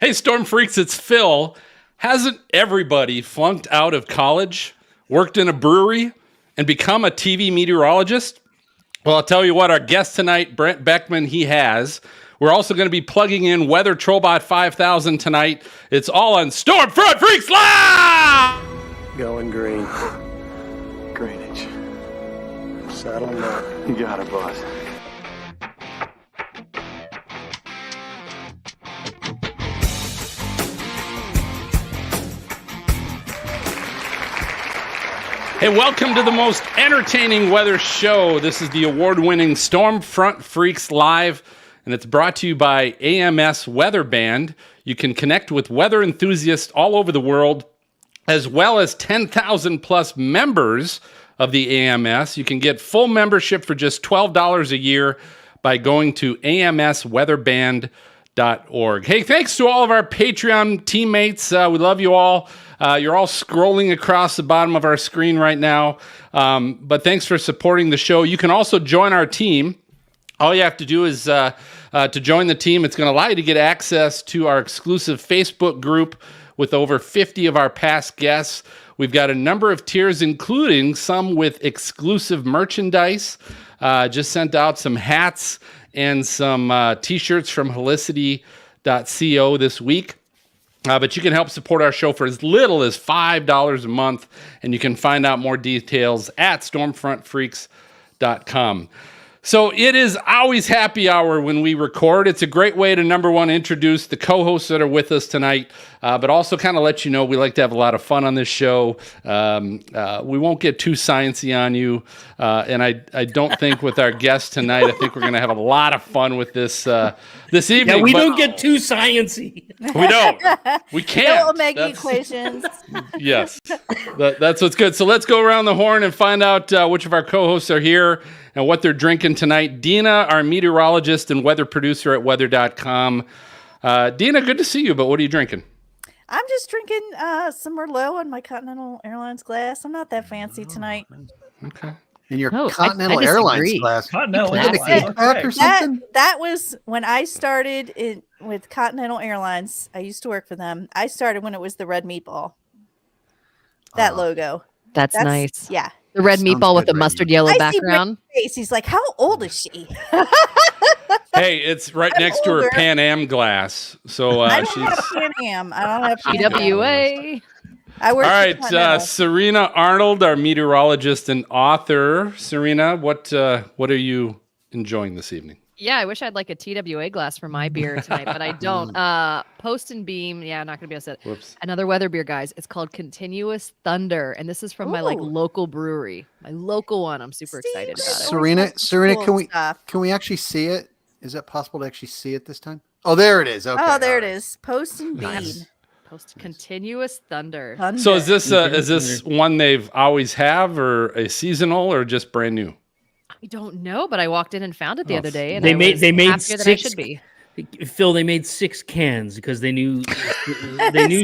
Hey, Storm Freaks, it's Phil. Hasn't everybody flunked out of college, worked in a brewery, and become a TV meteorologist? Well, I'll tell you what, our guest tonight, Brant Beckman, he has. We're also going to be plugging in Weather Trollbot 5000 tonight. It's all on Stormfront Freaks Live! Going green. Greenwich. Saddle up. You got it, boss. Hey, welcome to the most entertaining weather show. This is the award-winning Stormfront Freaks Live, and it's brought to you by AMS Weather Band. You can connect with weather enthusiasts all over the world, as well as 10,000 plus members of the AMS. You can get full membership for just $12 a year by going to amsweatherband.org. Hey, thanks to all of our Patreon teammates. We love you all. You're all scrolling across the bottom of our screen right now. But thanks for supporting the show. You can also join our team. All you have to do is to join the team. It's going to allow you to get access to our exclusive Facebook group with over 50 of our past guests. We've got a number of tiers, including some with exclusive merchandise. Just sent out some hats and some T-shirts from Helicity.co this week. But you can help support our show for as little as $5 a month, and you can find out more details at stormfrontfreaks.com. So it is always happy hour when we record. It's a great way to, number one, introduce the co-hosts that are with us tonight, but also kind of let you know we like to have a lot of fun on this show. We won't get too sciencey on you, and I don't think with our guest tonight, I think we're going to have a lot of fun with this this evening. Yeah, we don't get too sciencey. We don't. We can't. Omega equations. Yes, that's what's good. So let's go around the horn and find out which of our co-hosts are here and what they're drinking tonight. Dina, our meteorologist and weather producer at weather.com. Dina, good to see you, but what are you drinking? I'm just drinking some Merlot in my Continental Airlines glass. I'm not that fancy tonight. Okay. In your Continental Airlines glass. Continental Airlines. Or something? That was when I started with Continental Airlines. I used to work for them. I started when it was the red meatball. That logo. That's nice. Yeah. The red meatball with the mustard yellow I background. See face. He's like, how old is she? Hey, it's right next to her Pan Am glass. So I don't have Pan Am. I don't have Pan Am. TWA. I work. All right, Serena Arnold, our meteorologist and author. Serena, what are you enjoying this evening? Yeah, I wish I had like a TWA glass for my beer tonight, but I don't. Post and Beam. Yeah, I'm not going to be able to say it. Whoops. Another weather beer, guys. It's called Continuous Thunder, and this is from my local brewery. My local one. I'm super excited about it. Serena, can we actually see it? Is it possible to actually see it this time? Oh, there it is. Okay. Oh, there it is. Post and Beam. Post Continuous Thunder. So is this one they've always have, or a seasonal, or just brand new? I don't know, but I walked in and found it the other day, and they I made was happier happier than I should be. Phil, they made 6 cans because they knew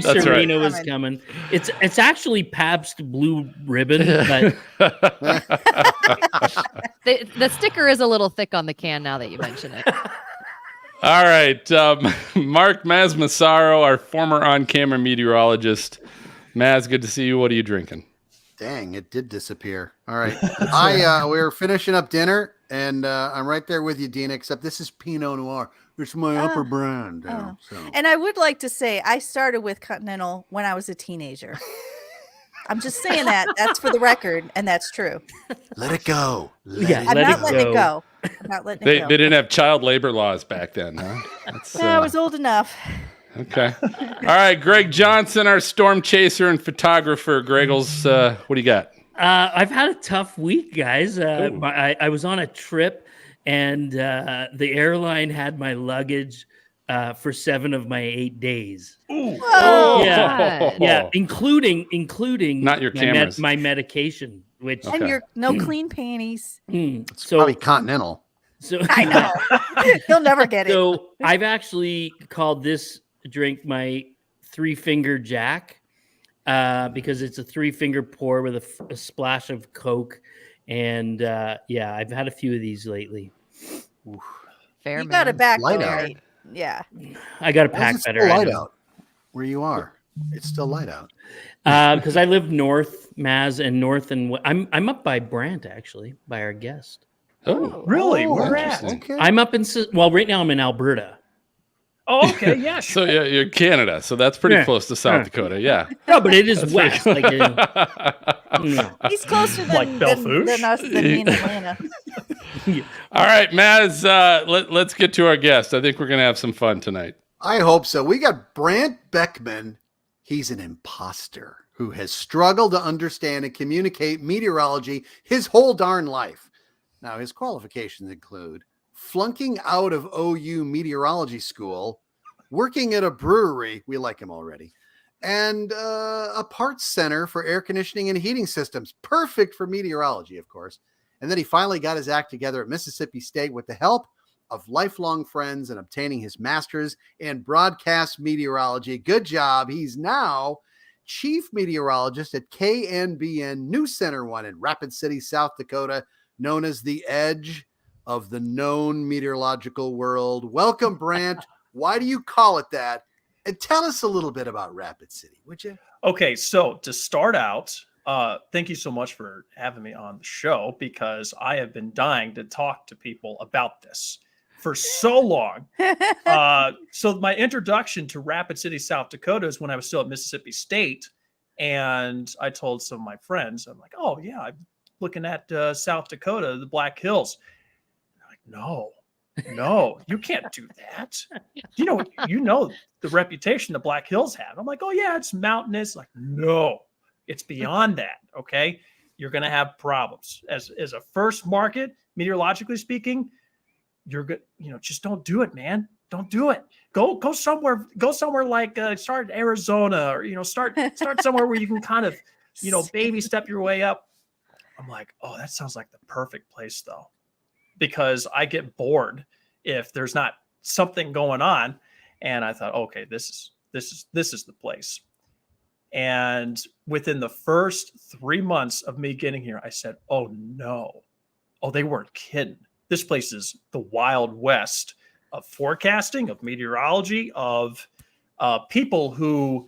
Serena was coming. It's actually Pabst Blue Ribbon, but the sticker is a little thick on the can now that you mention it. All right, Mark Mazmassaro, our former on-camera meteorologist. Maz, good to see you. What are you drinking? Dang, it did disappear. All right. We were finishing up dinner, and I'm right there with you, Dina, except this is Pinot Noir. It's my upper brand. So. And I would like to say I started with Continental when I was a teenager. I'm just saying that. That's for the record, and that's true. Let it go. I'm not letting it go. They didn't have child labor laws back then, huh? I was old enough. Okay. All right, Greg Johnson, our storm chaser and photographer. Greggles, what do you got? I've had a tough week, guys. I was on a trip, and the airline had my luggage for 7 of my 8 days. Oh, yeah, including not your cameras, my medication, which and your no clean panties. It's probably Continental. So I know you'll never get it. So I've actually called this drink my 3-finger Jack because it's a 3-finger pour with a splash of Coke, and I've had a few of these lately. Fair, you got it back Light right. out. Yeah. I got to Why is pack it still better. light out where you are? It's still light out. Because I live north, Maz, and north, and I'm up by Brant, actually, by our guest. Oh, Really? Oh, Where at? interesting. Okay. I'm up in right now I'm in Alberta. Oh, okay. Yeah. so yeah, you're Canada, so that's pretty Yeah. close to South Yeah. Dakota. Yeah. No, but it is west. Like, He's closer Like than Belfouche? us than me in Atlanta. All right, Maz, let's get to our guest. I think we're going to have some fun tonight. I hope so. We got Brant Beckman. He's an imposter who has struggled to understand and communicate meteorology his whole darn life. Now, his qualifications include flunking out of OU meteorology school, working at a brewery, we like him already, and a parts center for air conditioning and heating systems. Perfect for meteorology, of course. And then he finally got his act together at Mississippi State with the help of lifelong friends and obtaining his master's in broadcast meteorology. Good job. He's now chief meteorologist at KNBN Newscenter1 in Rapid City, South Dakota, known as the edge of the known meteorological world. Welcome, Brant. Why do you call it that? And tell us a little bit about Rapid City, would you? Okay, so to start out, thank you so much for having me on the show, because I have been dying to talk to people about this for so long. So my introduction to Rapid City, South Dakota is when I was still at Mississippi State. And I told some of my friends, I'm like, oh yeah, I'm looking at South Dakota, the Black Hills. They're like, no, you can't do that. You know the reputation the Black Hills have. I'm like, oh yeah, it's mountainous. Like, no, it's beyond that. Okay. You're going to have problems as a first market, meteorologically speaking. You're good. Just don't do it, man. Don't do it. Go somewhere like start in Arizona, or, start somewhere where you can kind of, baby step your way up. I'm like, oh, that sounds like the perfect place though, because I get bored if there's not something going on. And I thought, okay, this is the place. And within the first 3 months of me getting here, I said, oh no, they weren't kidding. This place is the Wild West of forecasting, of meteorology, of people who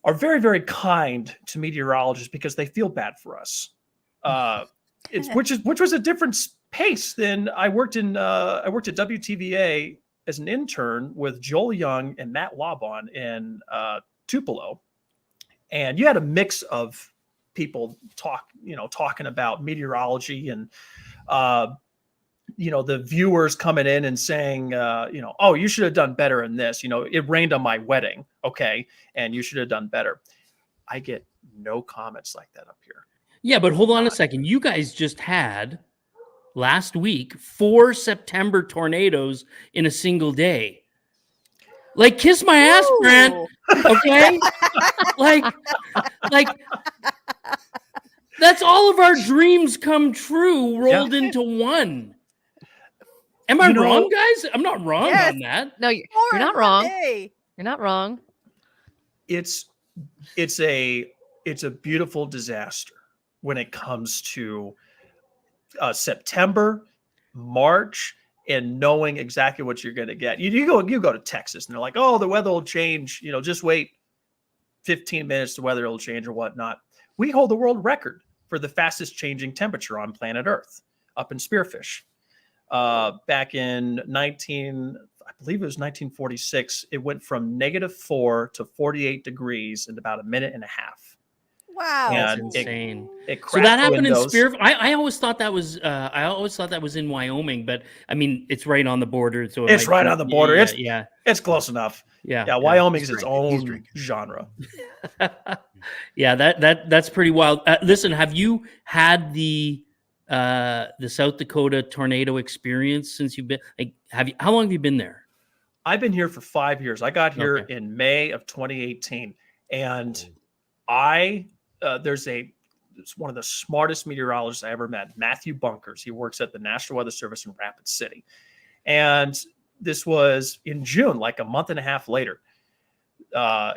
are very, very kind to meteorologists because they feel bad for us. Which was a different pace than I worked at WTVA as an intern with Joel Young and Matt Laubon in Tupelo. And you had a mix of people talking about meteorology and, the viewers coming in and saying, oh, you should have done better in this. It rained on my wedding. Okay. And you should have done better. I get no comments like that up here. Yeah, but hold on a second. You guys just had last week 4 September tornadoes in a single day. Like, kiss my ass, Brant. Okay? like that's all of our dreams come true rolled into one. Am I wrong, guys? I'm not wrong on that. No, you're not wrong. Hey. You're not wrong. It's a beautiful disaster when it comes to September, March, and knowing exactly what you're going to get. You go to Texas and they're like, oh, the weather will change. Just wait 15 minutes, the weather will change or whatnot. We hold the world record for the fastest changing temperature on planet Earth up in Spearfish. Back in 1946, it went from -4 to 48 degrees in about a minute and a half. Wow, That's And insane. It So that happened windows. in Spearfish. I always thought that was in Wyoming, but I mean it's right on the border. So It's right on the border. Yeah. It's close enough. Yeah. Yeah, Wyoming's He's its drinking. own genre. Yeah, that's pretty wild. Listen, have you had the South Dakota tornado experience since you've been? How long have you been there? I've been here for 5 years. I got here Okay. in May of 2018, and it's one of the smartest meteorologists I ever met, Matthew Bunkers. He works at the National Weather Service in Rapid City, and this was in June, like a month and a half later,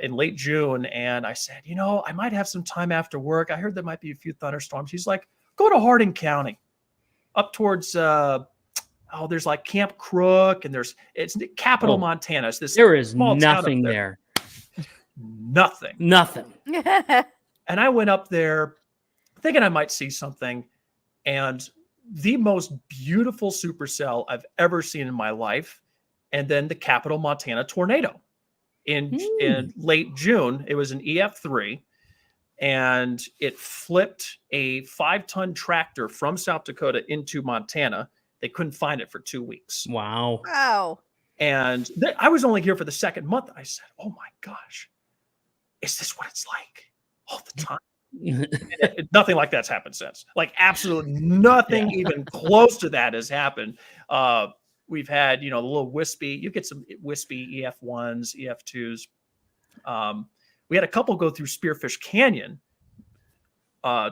in late June. And I said, I might have some time after work. I heard there might be a few thunderstorms. He's like, go to Hardin County, up towards oh, there's like Camp Crook, and it's Capital, Oh, Montana. It's this There is small town up nothing there. Nothing. Nothing. And I went up there thinking I might see something, and the most beautiful supercell I've ever seen in my life. And then the Capital Montana tornado in late June. It was an EF3, and it flipped a 5-ton tractor from South Dakota into Montana. They couldn't find it for 2 weeks. Wow. Wow. And I was only here for the second month. I said, oh my gosh, is this what it's like all the time? Nothing like that's happened since. Like absolutely nothing even close to that has happened. We've had, the little wispy, you get some wispy EF1s, EF2s. We had a couple go through Spearfish Canyon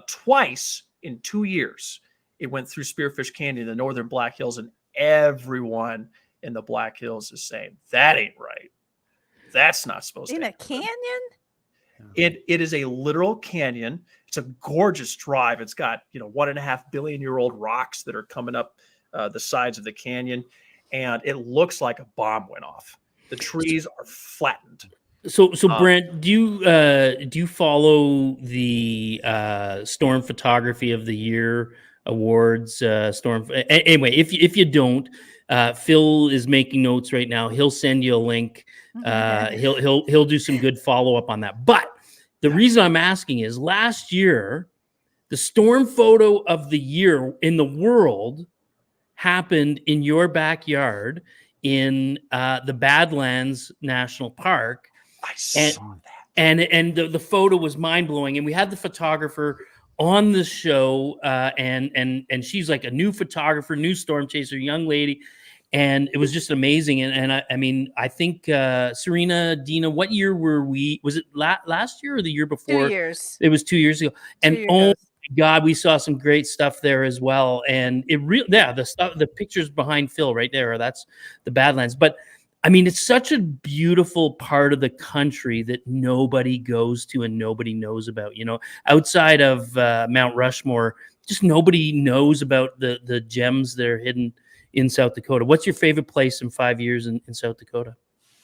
twice in 2 years. It went through Spearfish Canyon, the northern Black Hills, and everyone in the Black Hills is saying, that ain't right. That's not supposed to In a happen. canyon? It is a literal canyon. It's a gorgeous drive. It's got 1.5 billion year old rocks that are coming up the sides of the canyon, and it looks like a bomb went off. The trees are flattened. So Brant, do you follow the Storm Photography of the Year awards? Anyway, if you don't, Phil is making notes right now. He'll send you a link. He'll do some good follow up on that. But the reason I'm asking is last year, the storm photo of the year in the world happened in your backyard in the Badlands National Park. I saw that. And the photo was mind blowing. And we had the photographer on the show, and she's like a new photographer, new storm chaser, young lady. And it was just amazing. And I mean, I think, Serena, Dina, what year were we? Was it last year or the year before? 2 years. It was 2 years ago. And 2 years oh ago. my God, we saw some great stuff there as well. And the pictures behind Phil right there, that's the Badlands. But I mean, it's such a beautiful part of the country that nobody goes to and nobody knows about, outside of Mount Rushmore, just nobody knows about the gems that are hidden in South Dakota. What's your favorite place in 5 years in South Dakota?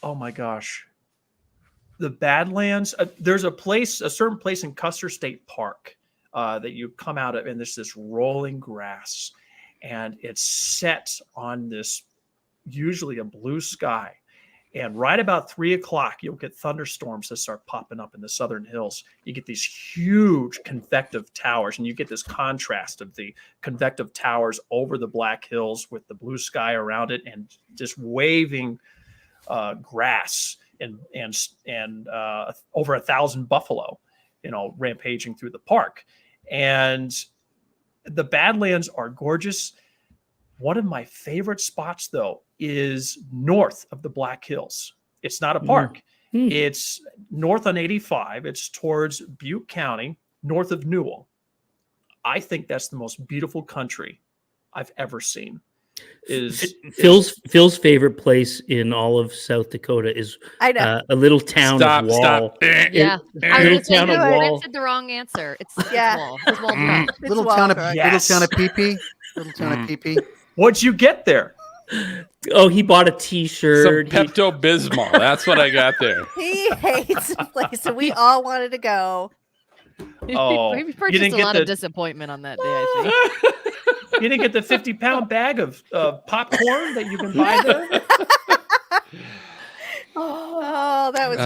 Oh my gosh. The Badlands. There's a certain place in Custer State Park that you come out of, and there's this rolling grass, and it's set on this, usually a blue sky. And right about 3 o'clock, you'll get thunderstorms that start popping up in the southern hills. You get these huge convective towers, and you get this contrast of the convective towers over the Black Hills with the blue sky around it, and just waving grass and over 1,000 buffalo, rampaging through the park. And the Badlands are gorgeous. One of my favorite spots, though, is north of the Black Hills. It's not a park. It's north on 85. It's towards Butte County, north of Newell. I think that's the most beautiful country I've ever seen. Phil's favorite place in all of South Dakota is a little town of Wall. Stop. Yeah. A little town of Wall. Brant said the wrong answer. It's Wall. It's Wall Drive. Little It's town of Walker. Yes. Little town of Pee-Pee. Little town of Pee-Pee. What'd you get there? Oh, he bought a Some T-shirt. Pepto Bismol. That's what I got there. He hates the place, and we all wanted to go. Oh, We you purchased didn't a get lot the of disappointment on that day, I think. you didn't get the 50-pound bag of popcorn that you can buy there. Oh, that was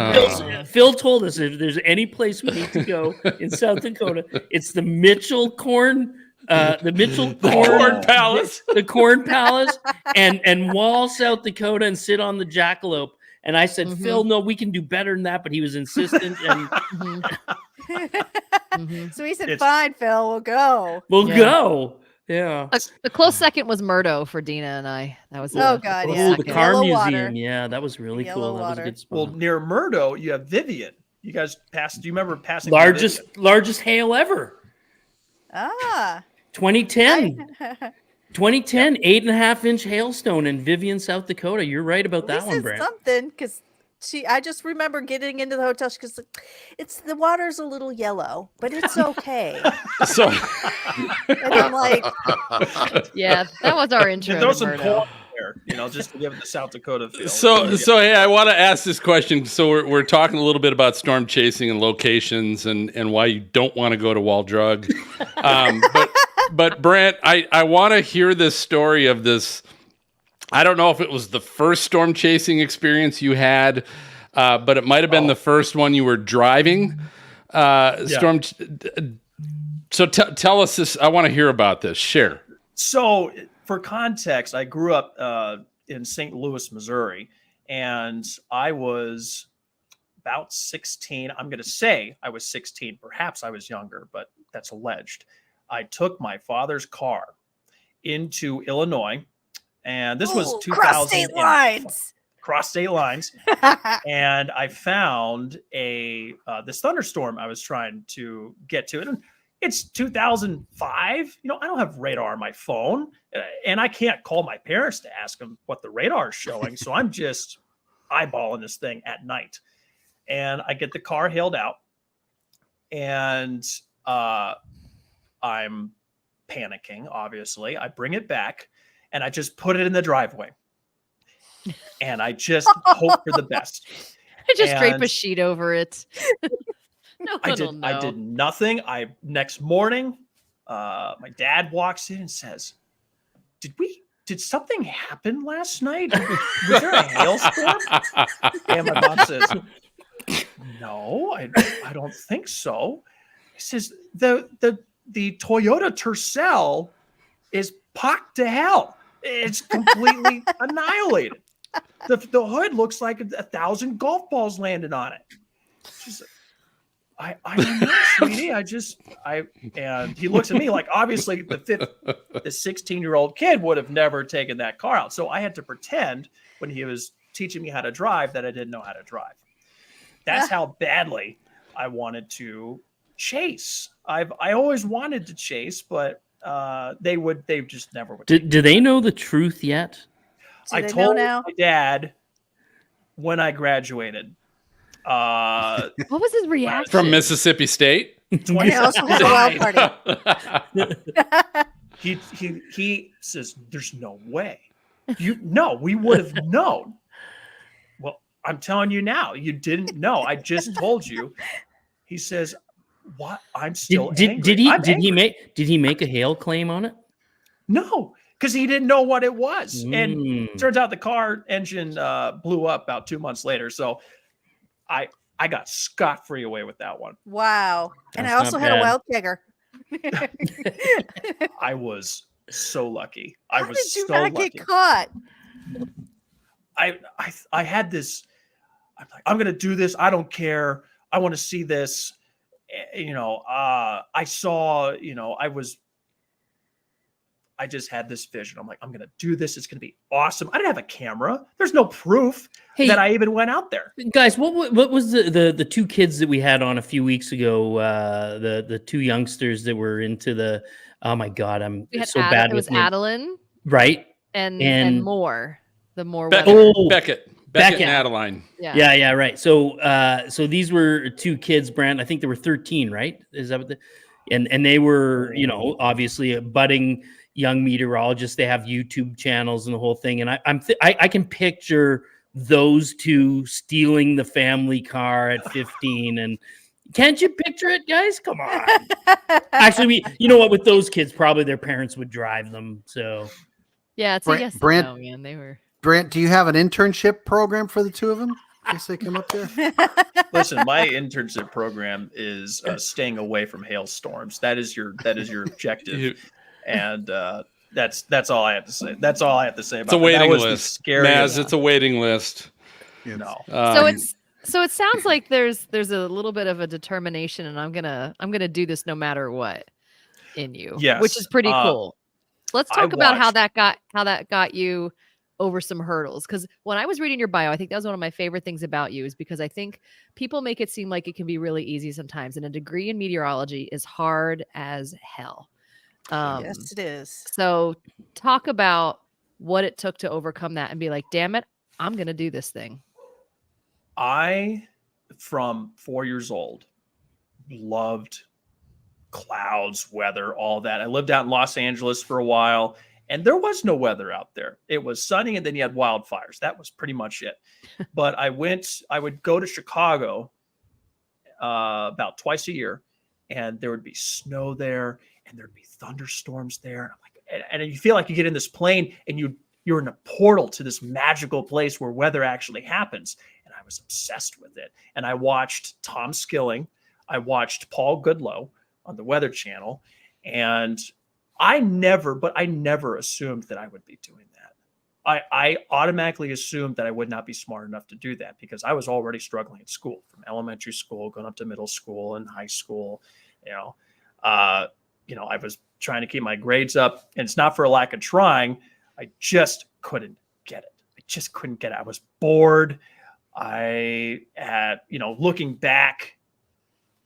great. Phil told us if there's any place we need to go in South Dakota, it's the Mitchell Corn Corn Palace. the Corn Palace, and Wall, South Dakota, and sit on the jackalope. And I said, Phil, no, we can do better than that, but he was insistent, and So he said, "Fine, Phil, we'll go." we'll go. Yeah. A close second was Murdo for Dina and I. That was Oh, God, close yeah. Oh, the second. car Yellow museum. water. Yeah, that was really Yellow cool. That was a water. good spot. Well, near Murdo, you have Vivian. You guys passed. Do you remember passing? through largest hail ever. Ah. 2010. 2010, 8.5-inch hailstone in Vivian, South Dakota. You're right about that This one, is Brant. something because I just remember getting into the hotel. She goes, "It's the water's a little yellow, but it's okay." So And I'm like, Yeah, that was our intro. Throw to some Murdo. corn there, just to give it the South Dakota feel. So hey, I want to ask this question. So we're talking a little bit about storm chasing and locations and why you don't want to go to Wall Drug. But Brant, I want to hear this story of this. I don't know if it was the first storm chasing experience you had, but it might have been the first one you were driving. Storm. So tell us this. I want to hear about this. Share. So for context, I grew up in St. Louis, Missouri, and I was about 16. I'm going to say I was 16. Perhaps I was younger, but that's alleged. I took my father's car into Illinois, and this was 2000. cross state lines. Cross state lines. And I found this thunderstorm I was trying to get to. And it's 2005. I don't have radar on my phone, and I can't call my parents to ask them what the radar is showing. So I'm just eyeballing this thing at night. And I get the car hailed out, and I'm panicking, obviously. I bring it back, and I just put it in the driveway. And I just hope for the best. I just drape a sheet over it. No one will know. I did nothing. Next morning, my dad walks in and says, did something happen last night? Was there a hailstorm? And my mom says, no, I don't think so. He says, the Toyota Tercel is pocked to hell. It's completely annihilated. The hood looks like 1,000 golf balls landed on it. She's like, I don't know, sweetie. And he looks at me like, obviously the 16-year-old kid would have never taken that car out. So I had to pretend when he was teaching me how to drive that I didn't know how to drive. That's how badly I wanted to chase. I always wanted to chase, but they just never would. Do they know the truth yet? I told my dad when I graduated. What was his reaction? From Mississippi State? He also had a wild party. He says, there's no way. We would have known. Well, I'm telling you now, you didn't know. I just told you. He says, what? I'm still angry. Did he make a hail claim on it? No, because he didn't know what it was. And turns out the car engine blew up about 2 months later. So I got scot-free away with that one. Wow. And That's I also not had a bad. wild kegger. I was so lucky. How did you not get caught? I had this. I'm like, I'm gonna do this. I don't care. I want to see this. I saw. I just had this vision. I'm like, I'm gonna do this. It's gonna be awesome. I didn't have a camera. There's no proof that I even went out there. Guys, what was the two kids that we had on a few weeks ago? The two youngsters that were into the. Oh my God, I'm so bad. It was Adeline, right? And Moore. The Moore. Beckett and Adeline. Yeah, right. So these were two kids, Brant. I think they were 13, right? Is that what and they were, obviously a budding young meteorologists. They have YouTube channels and the whole thing. And I can picture those two stealing the family car at 15. And can't you picture it, guys? Come on. Actually, with those kids, probably their parents would drive them. So yeah, it's a yes. Brant, no, man. They were. Brant, do you have an internship program for the two of them? In case they come up there. Listen, my internship program is staying away from hailstorms. That is your objective, and that's all I have to say. That's all I have to say about it. It's a waiting that. list. Naz, it's a waiting list. No. So it sounds like there's a little bit of a determination, and I'm gonna do this no matter what in you. Yes. Which is pretty cool. Let's talk about how that got you over some hurdles. Because when I was reading your bio, I think that was one of my favorite things about you, is because I think people make it seem like it can be really easy sometimes. And a degree in meteorology is hard as hell. Yes, it is. So talk about what it took to overcome that and be like, damn it, I'm going to do this thing. I, from 4 years old, loved clouds, weather, all that. I lived out in Los Angeles for a while, and there was no weather out there. It was sunny, and then you had wildfires. That was pretty much it. But I would go to Chicago about twice a year, and there would be snow there, and there'd be thunderstorms there. And I'm like, and you feel like you get in this plane, and you're in a portal to this magical place where weather actually happens. And I was obsessed with it. And I watched Tom Skilling. I watched Paul Goodloe on the Weather Channel. And I never assumed that I would be doing that. I automatically assumed that I would not be smart enough to do that because I was already struggling at school, from elementary school, going up to middle school and high school. I was trying to keep my grades up, and it's not for a lack of trying. I just couldn't get it. I was bored. Looking back,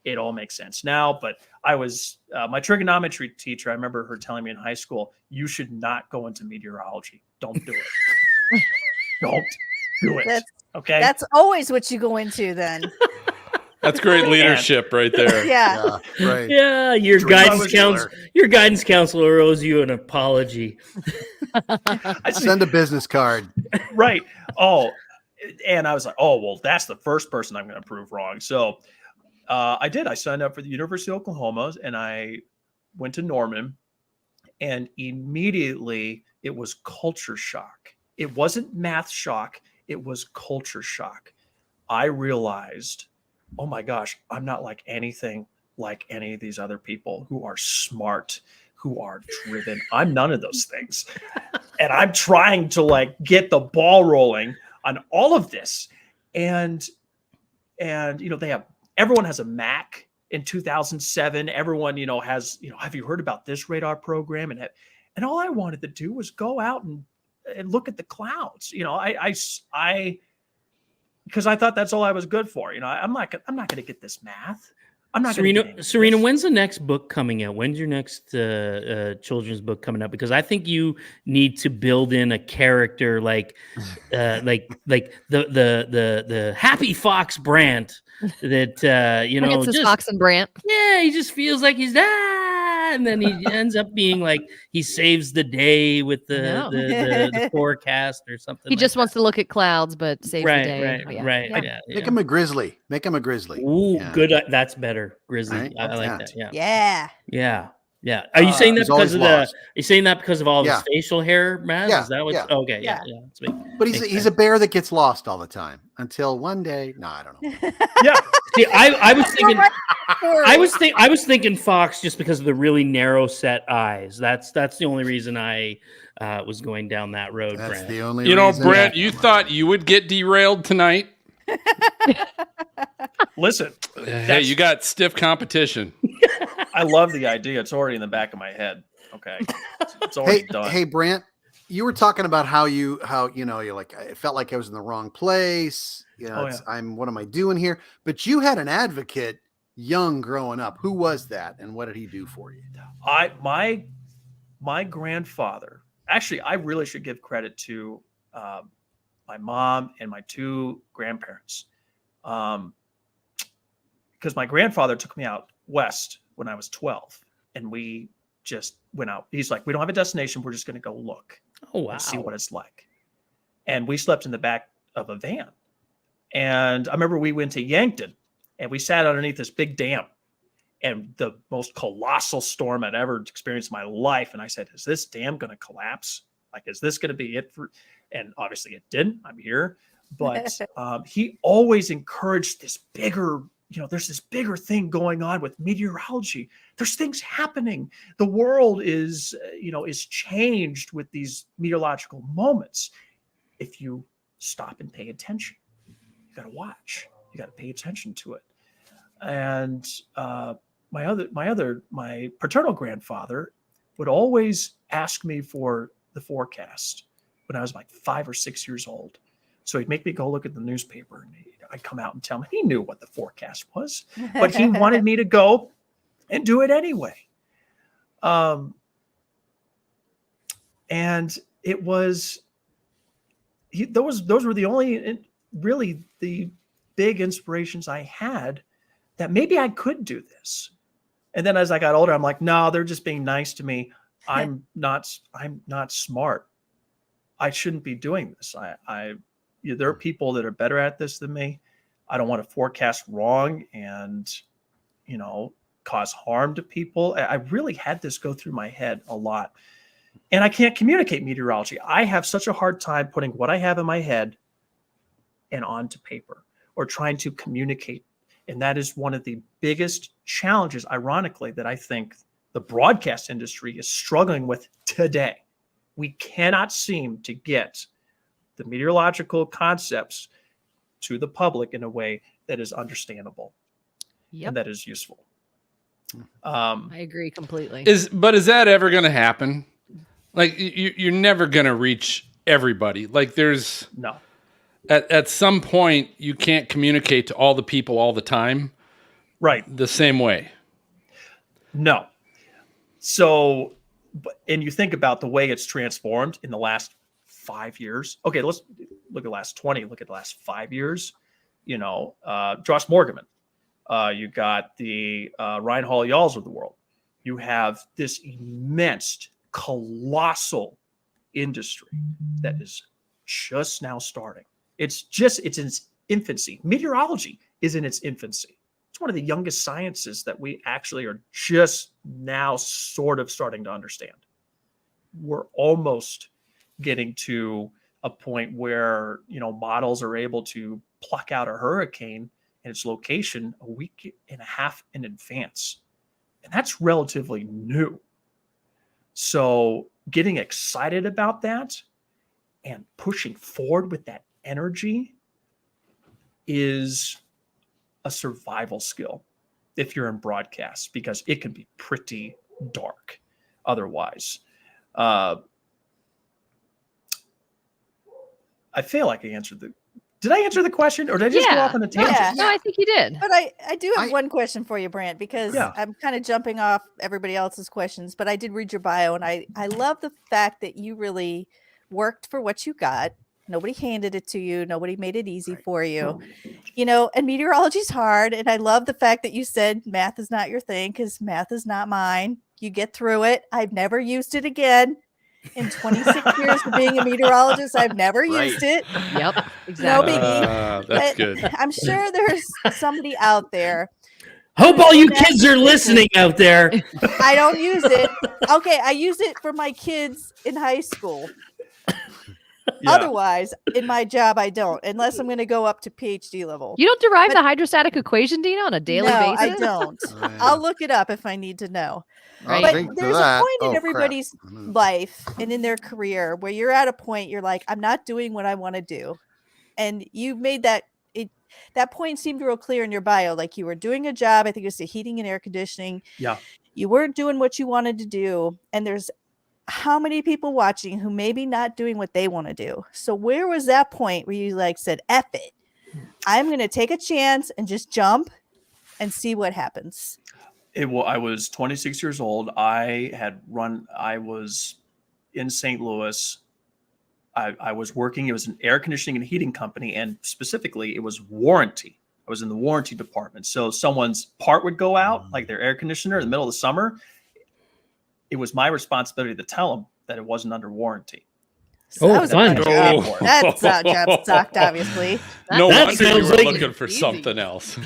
it all makes sense now, but I was, my trigonometry teacher, I remember her telling me in high school, you should not go into meteorology. Don't do it. Don't do it. Okay. That's always what you go into then. That's great leadership right there. Yeah. Right. Yeah, your guidance counselor owes you an apology. Send a business card. Right. Oh, and I was like, oh, well, that's the first person I'm going to prove wrong. So I did. I signed up for the University of Oklahoma, and I went to Norman, and immediately it was culture shock. It wasn't math shock. It was culture shock. I realized, oh my gosh, I'm not like anything like any of these other people who are smart, who are driven. I'm none of those things. And I'm trying to get the ball rolling on all of this. And everyone has a Mac in 2007. Everyone, has, have you heard about this radar program? And all I wanted to do was go out and look at the clouds. Because I thought that's all I was good for. I'm not going to get this math. I'm not going to. Serena, when's the next book coming out? When's your next children's book coming out? Because I think you need to build in a character like the happy fox Brant that just Fox and Brant. Yeah, he just feels like he's and then he ends up being like he saves the day with the forecast or something. He just wants to look at clouds, but saves the day. Right. Make him a grizzly. Ooh, good. That's better. Grizzly. Right? I like that. Yeah. Yeah. Are you saying that because of lost. Are you saying that because of all his facial hair, Maz? Yeah, Is that what? yeah. Okay. Yeah. But he's a bear that gets lost all the time until one day. No, I don't know. Yeah. See, I was thinking. I was thinking fox just because of the really narrow set eyes. That's the only reason I was going down that road. That's Brant. the only. Brant, you thought you would get derailed tonight. Listen, hey, you got stiff competition. I love the idea. It's already in the back of my head. Okay. It's already done. Hey, Brant, you were talking about how you're like, it felt like I was in the wrong place. What am I doing here? But you had an advocate young growing up. Who was that? And what did he do for you? My grandfather, actually, I really should give credit to my mom and my two grandparents. Because my grandfather took me out west when I was 12, and we just went out. He's like, we don't have a destination. We're just going to go look and see what it's like. And we slept in the back of a van. And I remember we went to Yankton, and we sat underneath this big dam, and the most colossal storm I'd ever experienced in my life. And I said, is this dam going to collapse? Like, is this going to be it for? And obviously it didn't. I'm here. But he always encouraged this bigger, there's this bigger thing going on with meteorology. There's things happening. The world is changed with these meteorological moments. If you stop and pay attention, you got to watch. You got to pay attention to it. And my paternal grandfather would always ask me for the forecast when I was like 5 or 6 years old. So he'd make me go look at the newspaper, and I'd come out and tell him. He knew what the forecast was, but he wanted me to go and do it anyway. And it was those were the only really the big inspirations I had that maybe I could do this. And then as I got older, I'm like, no, they're just being nice to me. I'm not smart. I shouldn't be doing this. There are people that are better at this than me. I don't want to forecast wrong and, cause harm to people. I really had this go through my head a lot. And I can't communicate meteorology. I have such a hard time putting what I have in my head and onto paper or trying to communicate. And that is one of the biggest challenges, ironically, that I think the broadcast industry is struggling with today. We cannot seem to get the meteorological concepts to the public in a way that is understandable and that is useful. I agree completely. Is that ever going to happen? Like you're never going to reach everybody. Like there's no. At some point, you can't communicate to all the people all the time. Right. The same way. No. So, and you think about the way it's transformed in the last 5 years. Okay, let's look at the last 20, look at the last 5 years. Josh Morganman. You got the Ryan Hall-Yalls of the world. You have this immense, colossal industry that is just now starting. It's in its infancy. Meteorology is in its infancy. It's one of the youngest sciences that we actually are just now sort of starting to understand. We're almost getting to a point where, models are able to pluck out a hurricane and its location a week and a half in advance. And that's relatively new. So getting excited about that and pushing forward with that energy is a survival skill if you're in broadcast, because it can be pretty dark otherwise. I feel like did I answer the question, or did I just go off on a tangent? Yeah. No, I think you did. But I do have one question for you, Brant, because I'm kind of jumping off everybody else's questions, but I did read your bio, and I love the fact that you really worked for what you got. Nobody handed it to you. Nobody made it easy for you. And meteorology is hard. And I love the fact that you said math is not your thing, because math is not mine. You get through it. I've never used it again. In 26 years of being a meteorologist, I've never used it. Yep, exactly. No biggie. That's good. I'm sure there's somebody out there. Hope all you kids are listening out there. I don't use it. Okay, I use it for my kids in high school. Yeah. Otherwise, in my job, I don't, unless I'm going to go up to PhD level. You don't derive the hydrostatic equation, Dina, on a daily basis? I don't. I'll look it up if I need to know. Right. But there's a point in everybody's life and in their career where you're at a point you're like, I'm not doing what I want to do. And you made that point seemed real clear in your bio. Like you were doing a job, I think it was the heating and air conditioning. Yeah. You weren't doing what you wanted to do. And there's how many people watching who maybe not doing what they want to do. So where was that point where you said, F it, I'm going to take a chance and just jump and see what happens? I was 26 years old. I was in St. Louis. I was working. It was an air conditioning and heating company. And specifically it was warranty. I was in the warranty department. So someone's part would go out, like their air conditioner in the middle of the summer. It was my responsibility to tell them that it wasn't under warranty. So that was fun. That's job sucked, obviously. No wonder you were like looking for something else.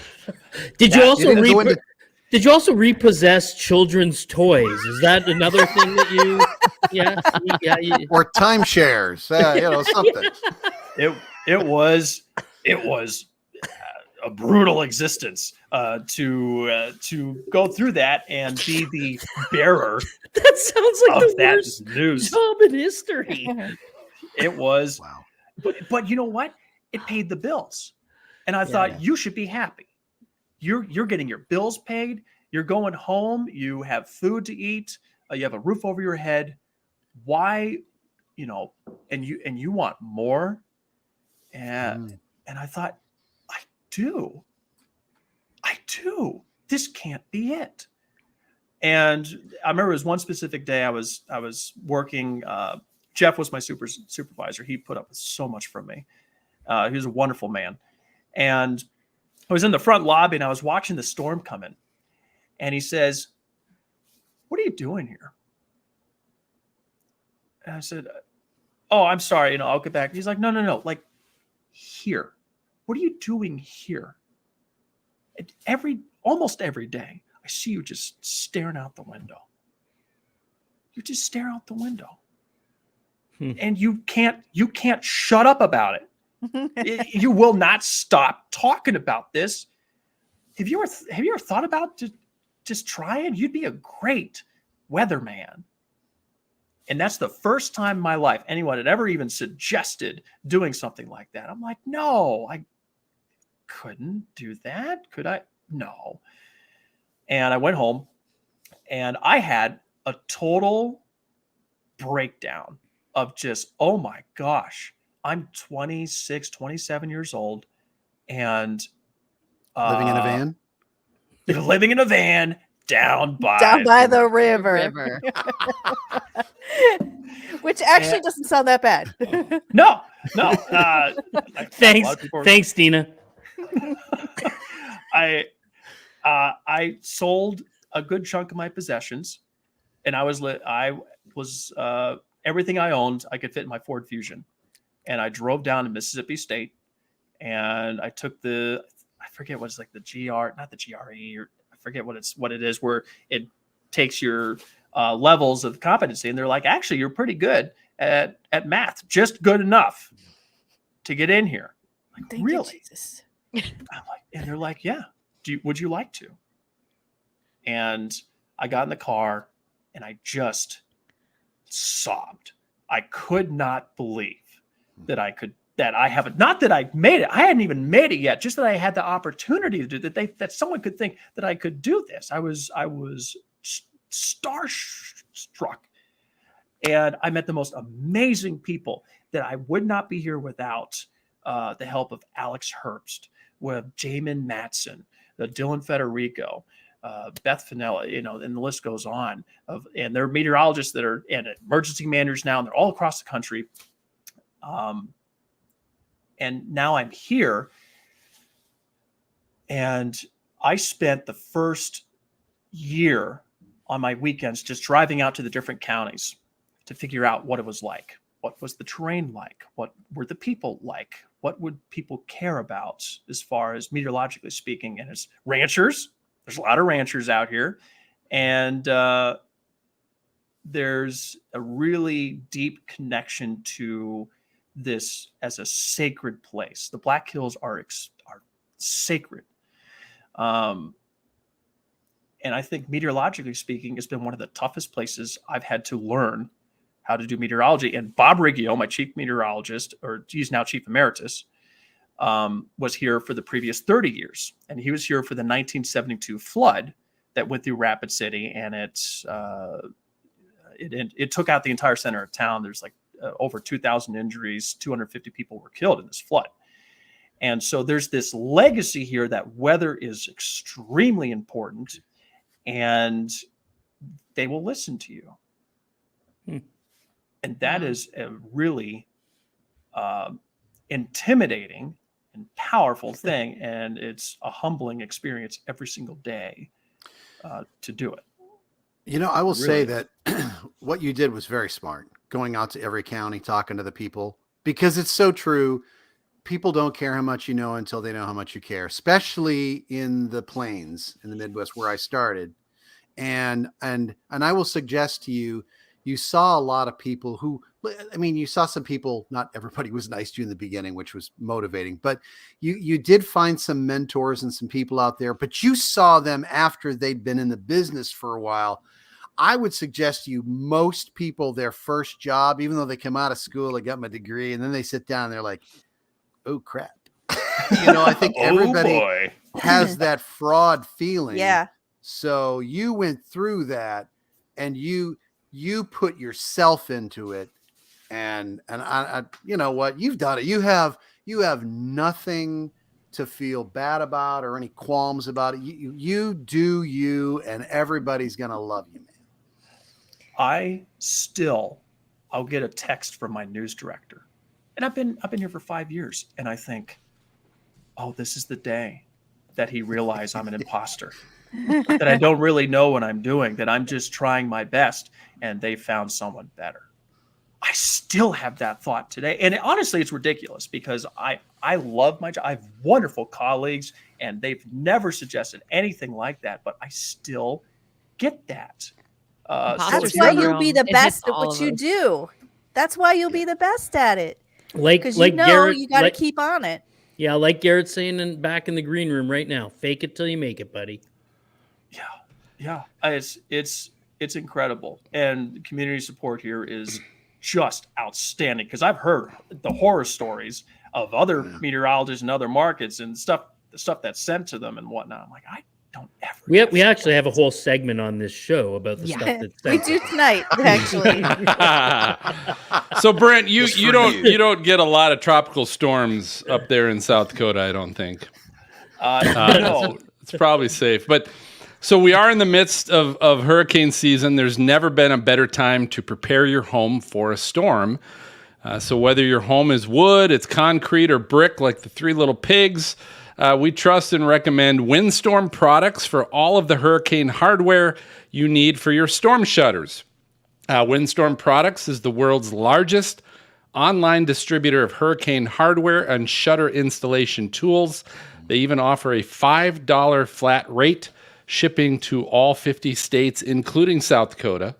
Did you also repossess children's toys? Is that another thing that you? Yeah. Or timeshares, something. It was a brutal existence to go through that and be the bearer. That sounds like the worst news job in history. It was. Wow. But you know what? It paid the bills, and I thought you should be happy. You're getting your bills paid. You're going home. You have food to eat. You have a roof over your head. Why, and you want more. And I thought, I do. This can't be it. And I remember it was one specific day I was working. Jeff was my supervisor. He put up with so much from me. He was a wonderful man. And I was in the front lobby and I was watching the storm come in. And he says, "What are you doing here?" And I said, "Oh, I'm sorry. I'll get back." He's like, no. Like, here. What are you doing here? Almost every day, I see you just staring out the window. You just stare out the window. And you can't shut up about it. You will not stop talking about this. Have you ever thought about just trying? You'd be a great weatherman. And that's the first time in my life anyone had ever even suggested doing something like that. I'm like, no, I couldn't do that. Could I? No. And I went home and I had a total breakdown of just, oh my gosh, I'm 26, 27 years old and Living in a van? Living in a van down by the river. Which actually doesn't sound that bad. No. Thanks, Dina. I sold a good chunk of my possessions, and I was everything I owned I could fit in my Ford Fusion, and I drove down to Mississippi State, and I took I forget what it's like, the GR, not the GRE, or I forget what it is, where it takes your levels of competency, and they're like, actually, you're pretty good at math, just good enough to get in here. Like, Thank really? you, Jesus. I'm like, and they're like, yeah. Would you like to? And I got in the car and I just sobbed. I could not believe that not that I made it. I hadn't even made it yet. Just that I had the opportunity to do that someone could think that I could do this. I was starstruck. And I met the most amazing people that I would not be here without the help of Alex Herbst, with Jamin Matson, Dylan Federico, Beth Finella, and the list goes on. And they're meteorologists that are and emergency managers now, and they're all across the country. And now I'm here, and I spent the first year on my weekends just driving out to the different counties to figure out what it was like. What was the terrain like? What were the people like? What would people care about as far as meteorologically speaking? And as ranchers, there's a lot of ranchers out here. And there's a really deep connection to this as a sacred place. The Black Hills are sacred. And I think meteorologically speaking, it's been one of the toughest places I've had to learn how to do meteorology. And Bob Riggio, my chief meteorologist, or he's now chief emeritus, was here for the previous 30 years. And he was here for the 1972 flood that went through Rapid City, and it took out the entire center of town. There's like over 2,000 injuries, 250 people were killed in this flood. And so there's this legacy here that weather is extremely important, and they will listen to you. And that is a really intimidating and powerful thing. And it's a humbling experience every single day to do it. I will say that what you did was very smart, going out to every county, talking to the people, because it's so true. People don't care how much you know until they know how much you care, especially in the plains, in the Midwest where I started. And I will suggest to you, you saw a lot of people you saw some people, not everybody was nice to you in the beginning, which was motivating, but you did find some mentors and some people out there, but you saw them after they'd been in the business for a while. I would suggest to you, most people, their first job, even though they come out of school, they got my degree, and then they sit down and they're like, oh crap. I think everybody has that fraud feeling. Yeah. So you went through that, and you put yourself into it, and I you know what, you've done it. You have nothing to feel bad about or any qualms about it. You do you, and everybody's gonna love you, man. I'll get a text from my news director, and I've been here for 5 years, and I think, oh, this is the day that he realized I'm an imposter, that I don't really know what I'm doing, that I'm just trying my best, and they found someone better. I still have that thought today. And honestly, it's ridiculous because I love my job. I have wonderful colleagues, and they've never suggested anything like that, but I still get that. That's why you'll be the best at what you do. That's why you'll be the best at it. Because Garrett, you got to keep on it. Yeah, like Garrett's saying back in the green room right now, fake it till you make it, buddy. Yeah. It's incredible. And community support here is just outstanding because I've heard the horror stories of other meteorologists in other markets and the stuff that's sent to them and whatnot. I'm like, I don't ever. We actually have a whole segment on this show about the stuff that's we do tonight, actually. So Brent, you don't get a lot of tropical storms up there in South Dakota, I don't think. No. It's probably safe, but. So we are in the midst of hurricane season. There's never been a better time to prepare your home for a storm. So whether your home is wood, it's concrete, or brick like the Three Little Pigs, we trust and recommend Windstorm products for all of the hurricane hardware you need for your storm shutters. Windstorm Products is the world's largest online distributor of hurricane hardware and shutter installation tools. They even offer a $5 flat rate shipping to all 50 states, including South Dakota,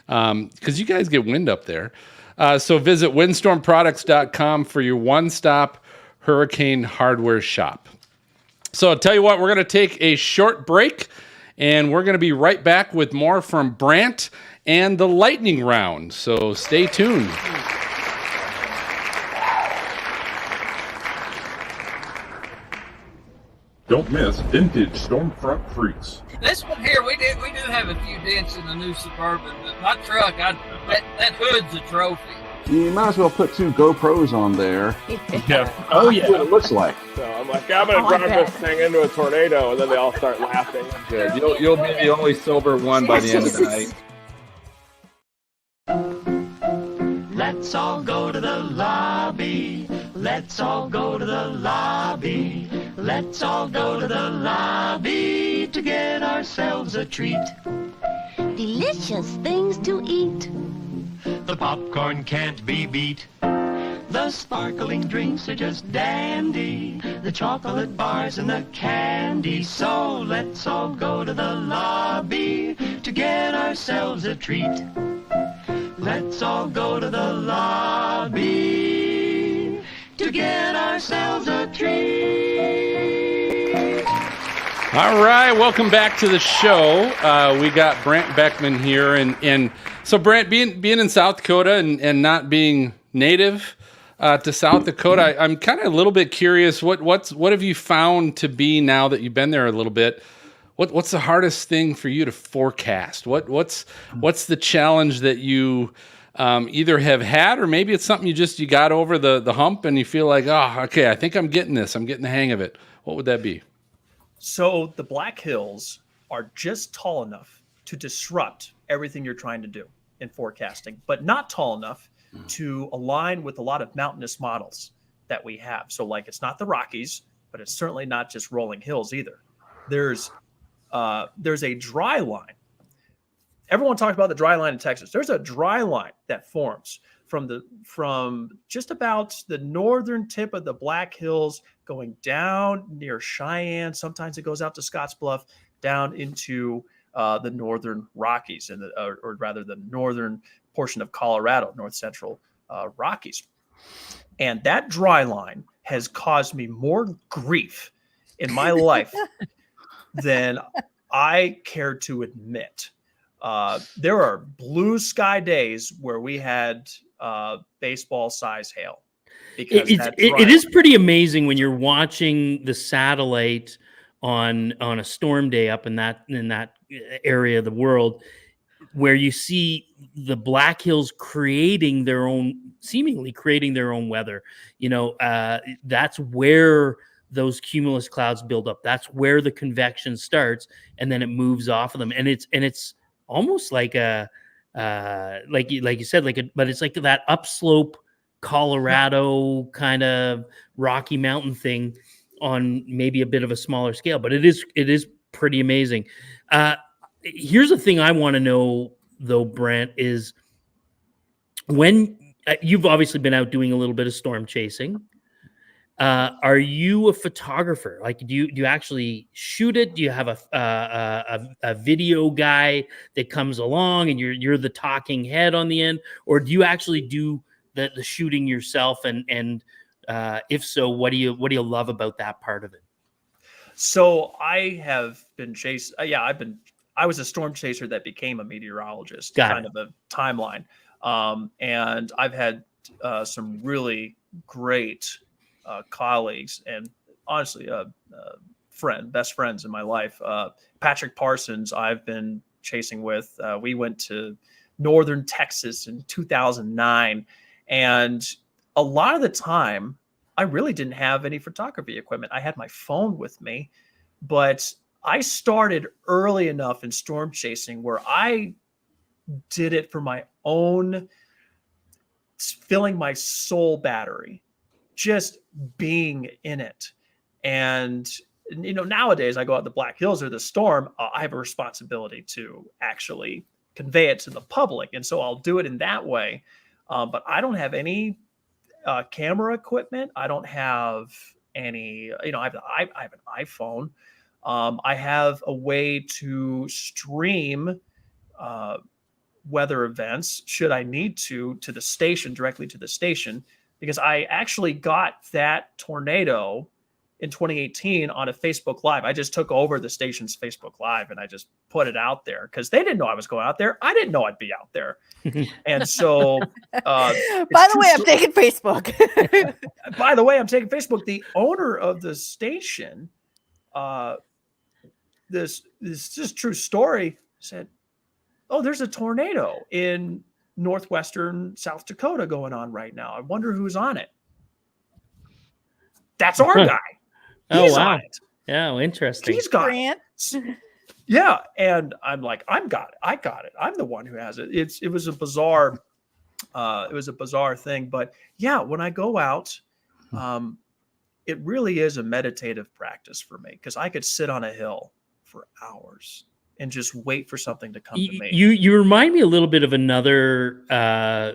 because you guys get wind up there. So visit windstormproducts.com for your one-stop hurricane hardware shop. So I'll tell you what, we're going to take a short break, and we're going to be right back with more from Brant and the lightning round. So stay tuned. Don't miss Vintage Stormfront Freaks. This one here, we do have a few dents in the new Suburban, but my truck, that hood's a trophy. You might as well put 2 GoPros on there. Yeah. Oh, yeah. That's what it looks like. So I'm like, I'm going to drive this thing into a tornado, and then they all start laughing. Good. You'll be the only sober one by the end of the night. Let's all go to the lobby. Let's all go to the lobby. Let's all go to the lobby to get ourselves a treat. Delicious things to eat. The popcorn can't be beat. The sparkling drinks are just dandy. The chocolate bars and the candy. So let's all go to the lobby to get ourselves a treat. Let's all go to the lobby to get ourselves a treat. All right, welcome back to the show. We got Brant Beckman here, and so Brant, being in South Dakota and not being native to South Dakota, I'm kind of a little bit curious. What have you found to be, now that you've been there a little bit? What's the hardest thing for you to forecast? What's the challenge that you either have had, or maybe it's something you got over the hump and you feel like, oh, okay, I think I'm getting this. I'm getting the hang of it. What would that be? So the Black Hills are just tall enough to disrupt everything you're trying to do in forecasting, but not tall enough to align with a lot of mountainous models that we have. So like, it's not the Rockies, but it's certainly not just rolling hills either. There's a dry line. Everyone talks about the dry line in Texas. There's a dry line that forms from just about the northern tip of the Black Hills, going down near Cheyenne. Sometimes it goes out to Scottsbluff, down into the northern Rockies, or rather the northern portion of Colorado, north central Rockies. And that dry line has caused me more grief in my life than I care to admit. There are blue sky days where we had baseball size hail. Because it is pretty amazing when you're watching the satellite on a storm day up in that area of the world, where you see the Black Hills seemingly creating their own weather. That's where those cumulus clouds build up. That's where the convection starts, and then it moves off of them. And it's almost like like you said, but it's like that upslope Colorado kind of Rocky Mountain thing. on maybe a bit of a smaller scale, but it is pretty amazing. Here's the thing I want to know though, Brant, is when you've obviously been out doing a little bit of storm chasing. Are you a photographer? Like, do you actually shoot it? Do you have a video guy that comes along and you're the talking head on the end, or do you actually do the shooting yourself? And if so, what do you love about that part of it? So I have been chased. I was a storm chaser that became a meteorologist. Kind of a timeline. And I've had some really great colleagues and honestly best friends in my life. Patrick Parsons, I've been chasing with. We went to northern Texas in 2009, and a lot of the time I really didn't have any photography equipment. I had my phone with me, but I started early enough in storm chasing where I did it for my own, filling my soul battery, just being in it. And, nowadays I go out to Black Hills or the storm, I have a responsibility to actually convey it to the public. And so I'll do it in that way. But I don't have any camera equipment. I don't have any, I have an iPhone. I have a way to stream weather events, should I need to the station, directly to the station, because I actually got that tornado in 2018 on a Facebook Live. I just took over the station's Facebook Live and I just put it out there because they didn't know I was going out there. I didn't know I'd be out there. And so, by the way, I'm taking Facebook. By the way, I'm taking Facebook. The owner of the station, this is just true story, said, "Oh, there's a tornado in northwestern South Dakota going on right now. I wonder who's on it." That's our guy. He's on it. Oh, interesting. He's got it. Yeah. And I'm like, I got it. I'm the one who has it. It was a bizarre thing. But yeah, when I go out, it really is a meditative practice for me because I could sit on a hill for hours and just wait for something to come to me. You remind me a little bit of another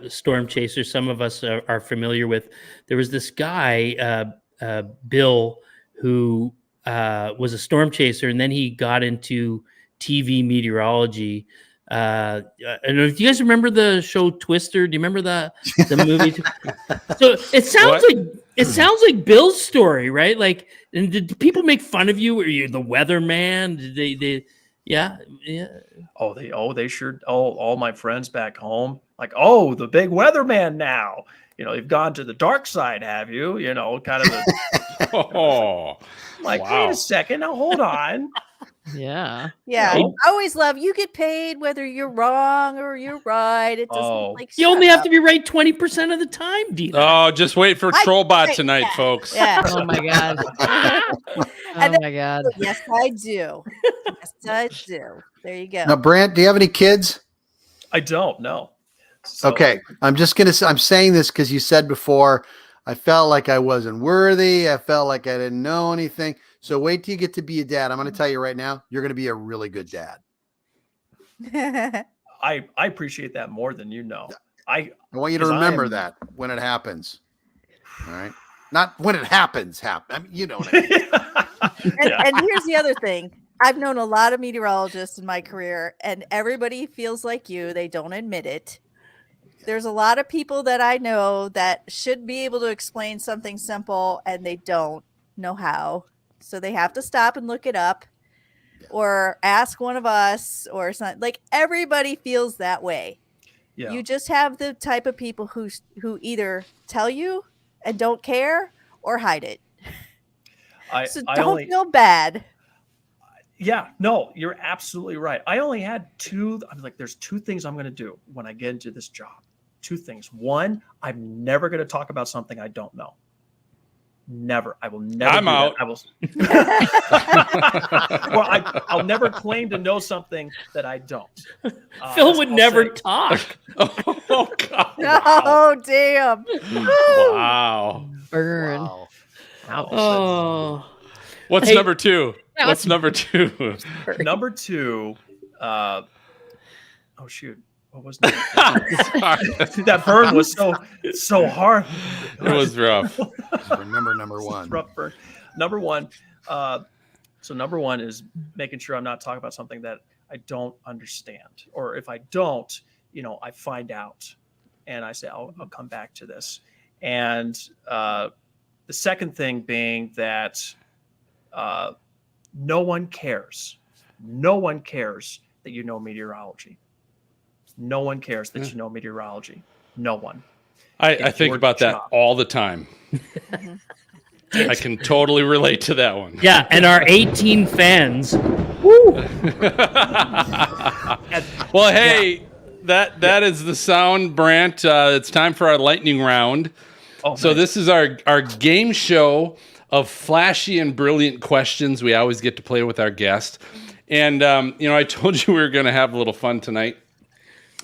storm chaser some of us are familiar with. There was this guy, Bill, who was a storm chaser, and then he got into TV meteorology. I don't know if you guys remember the show Twister. Do you remember the movie? So it sounds like Bill's story, right? Like, and did people make fun of you? Were you the weatherman? Did they? Yeah. They sure. All my friends back home, like, oh, the big weatherman now. You've gone to the dark side, have you? Kind of like, wow. Wait a second, now hold on. Yeah. I always love you get paid whether you're wrong or you're right. It doesn't you only have to be right 20% of the time, Dina. Oh, just wait for Trollbot tonight, folks. Yeah. Oh my God. Oh my God. Yes, I do. Yes, I do. There you go. Now, Brant, do you have any kids? I don't know. So. Okay. I'm saying this because you said before, I felt like I wasn't worthy. I felt like I didn't know anything. So wait till you get to be a dad. I'm going to tell you right now, you're going to be a really good dad. I appreciate that more than you know. I want you to remember that when it happens. All right. Not when it happens. I mean, you know what I mean. And here's the other thing. I've known a lot of meteorologists in my career, and everybody feels like you. They don't admit it. There's a lot of people that I know that should be able to explain something simple, and they don't know how. So they have to stop and look it up or ask one of us or something. Like, everybody feels that way. Yeah. You just have the type of people who either tell you and don't care or hide it. So don't feel bad. Yeah, no, you're absolutely right. I only had two. I'm like, there's two things I'm going to do when I get into this job. Two things. One, I'm never going to talk about something I don't know. Never. I will never. I'm out. I will. Well, I'll never claim to know something that I don't. Phil would never talk. Oh God! Oh damn! Wow! Burn. Wow. Oh. What's Hey, number two? that What's was- number two? Number two, oh shoot, what was that? That burn was so hard. It was rough. Remember number one. Rough burn. Number one. So number one is making sure I'm not talking about something that I don't understand, or if I don't, I find out, and I say I'll come back to this. And the second thing being that no one cares. No one cares that you know meteorology. No one cares that you know meteorology. No one. I think about that all the time. I can totally relate to that one. Yeah, and our 18 fans. Woo! Well, hey, that is the sound, Brant. It's time for our lightning round. Oh, so nice. this is our game show of flashy and brilliant questions we always get to play with our guest. And, I told you we were going to have a little fun tonight.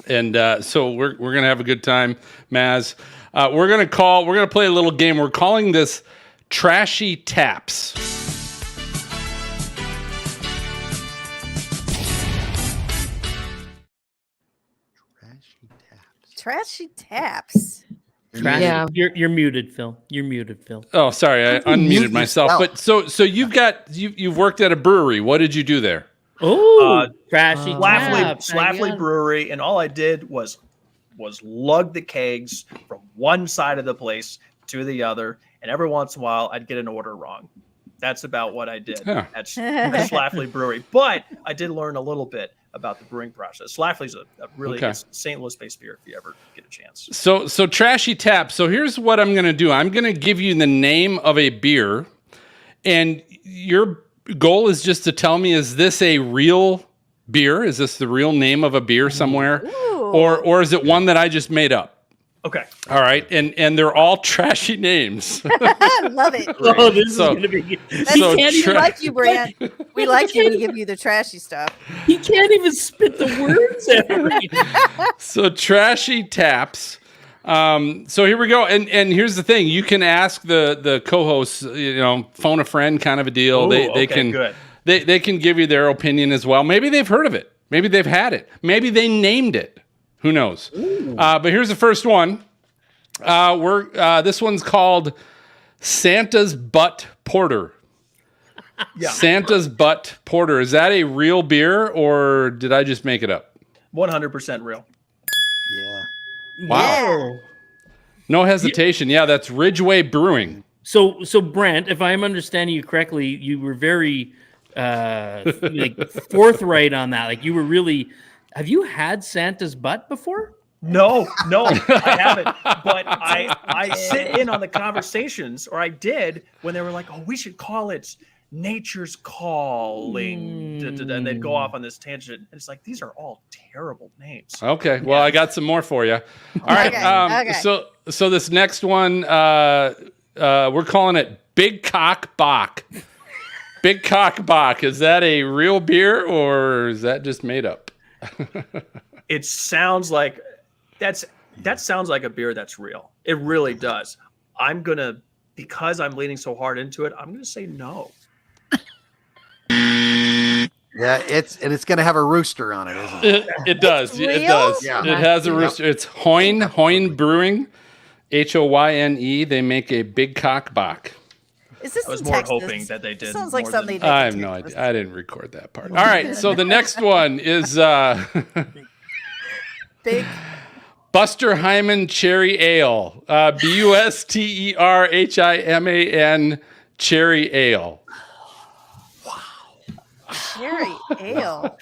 And so we're going to have a good time, Maz. We're going to play a little game. We're calling this Trashy Taps. Trashy taps. Yeah. You're muted, Phil. You're muted, Phil. Oh, sorry, I unmuted myself. But so you've worked at a brewery. What did you do there? Oh, Trashy taps. Schlafly Brewery, and all I did was lug the kegs from one side of the place to the other, and every once in a while I'd get an order wrong. That's about what I did at Schlafly Brewery. But I did learn a little bit about the brewing process. Schlafly's a really good St. Louis-based beer if you ever get a chance. So Trashy Tap. So here's what I'm going to do. I'm going to give you the name of a beer, and your goal is just to tell me, is this a real beer? Is this the real name of a beer somewhere? Or is it one that I just made up? Okay. All right. And they're all trashy names. I love it. Oh, this is going to be... We like you, Brant. We like you. We give you the trashy stuff. He can't even spit the words out. So Trashy Taps. So here we go. And here's the thing. You can ask the co-hosts, phone a friend kind of a deal. They can good. They can give you their opinion as well. Maybe they've heard of it. Maybe they've had it. Maybe they named it. Who knows? But here's the first one. This one's called Santa's Butt Porter. Yeah. Santa's Butt Porter. Is that a real beer, or did I just make it up? 100% real. Yeah. Wow. No hesitation. Yeah, that's Ridgeway Brewing. So Brant, if I'm understanding you correctly, you were very forthright on that. Like you were really. Have you had Santa's butt before? No, I haven't. But I sit in on the conversations, or I did when they were like, "Oh, we should call it Nature's Calling," and they'd go off on this tangent. And it's like, these are all terrible names. Okay, well, I got some more for you. All right. Okay. So this next one, we're calling it Big Cock Bach. Big Cock Bach. Is that a real beer, or is that just made up? It sounds like that sounds like a beer that's real. It really does. Because I'm leaning so hard into it, I'm gonna say no. Yeah, it's gonna have a rooster on it, isn't it? It does. It's It does. real? It has a rooster. It's Hoyne Brewing, Hoyne. They make a Big Cock Bach. Is this I was in more Texas? hoping that they did. This sounds like more something. than- I have no idea. I didn't record that part. All right. So the next one is Big. Buster Hyman Cherry Ale. BUSTERHIMAN Cherry Ale. Cherry ale.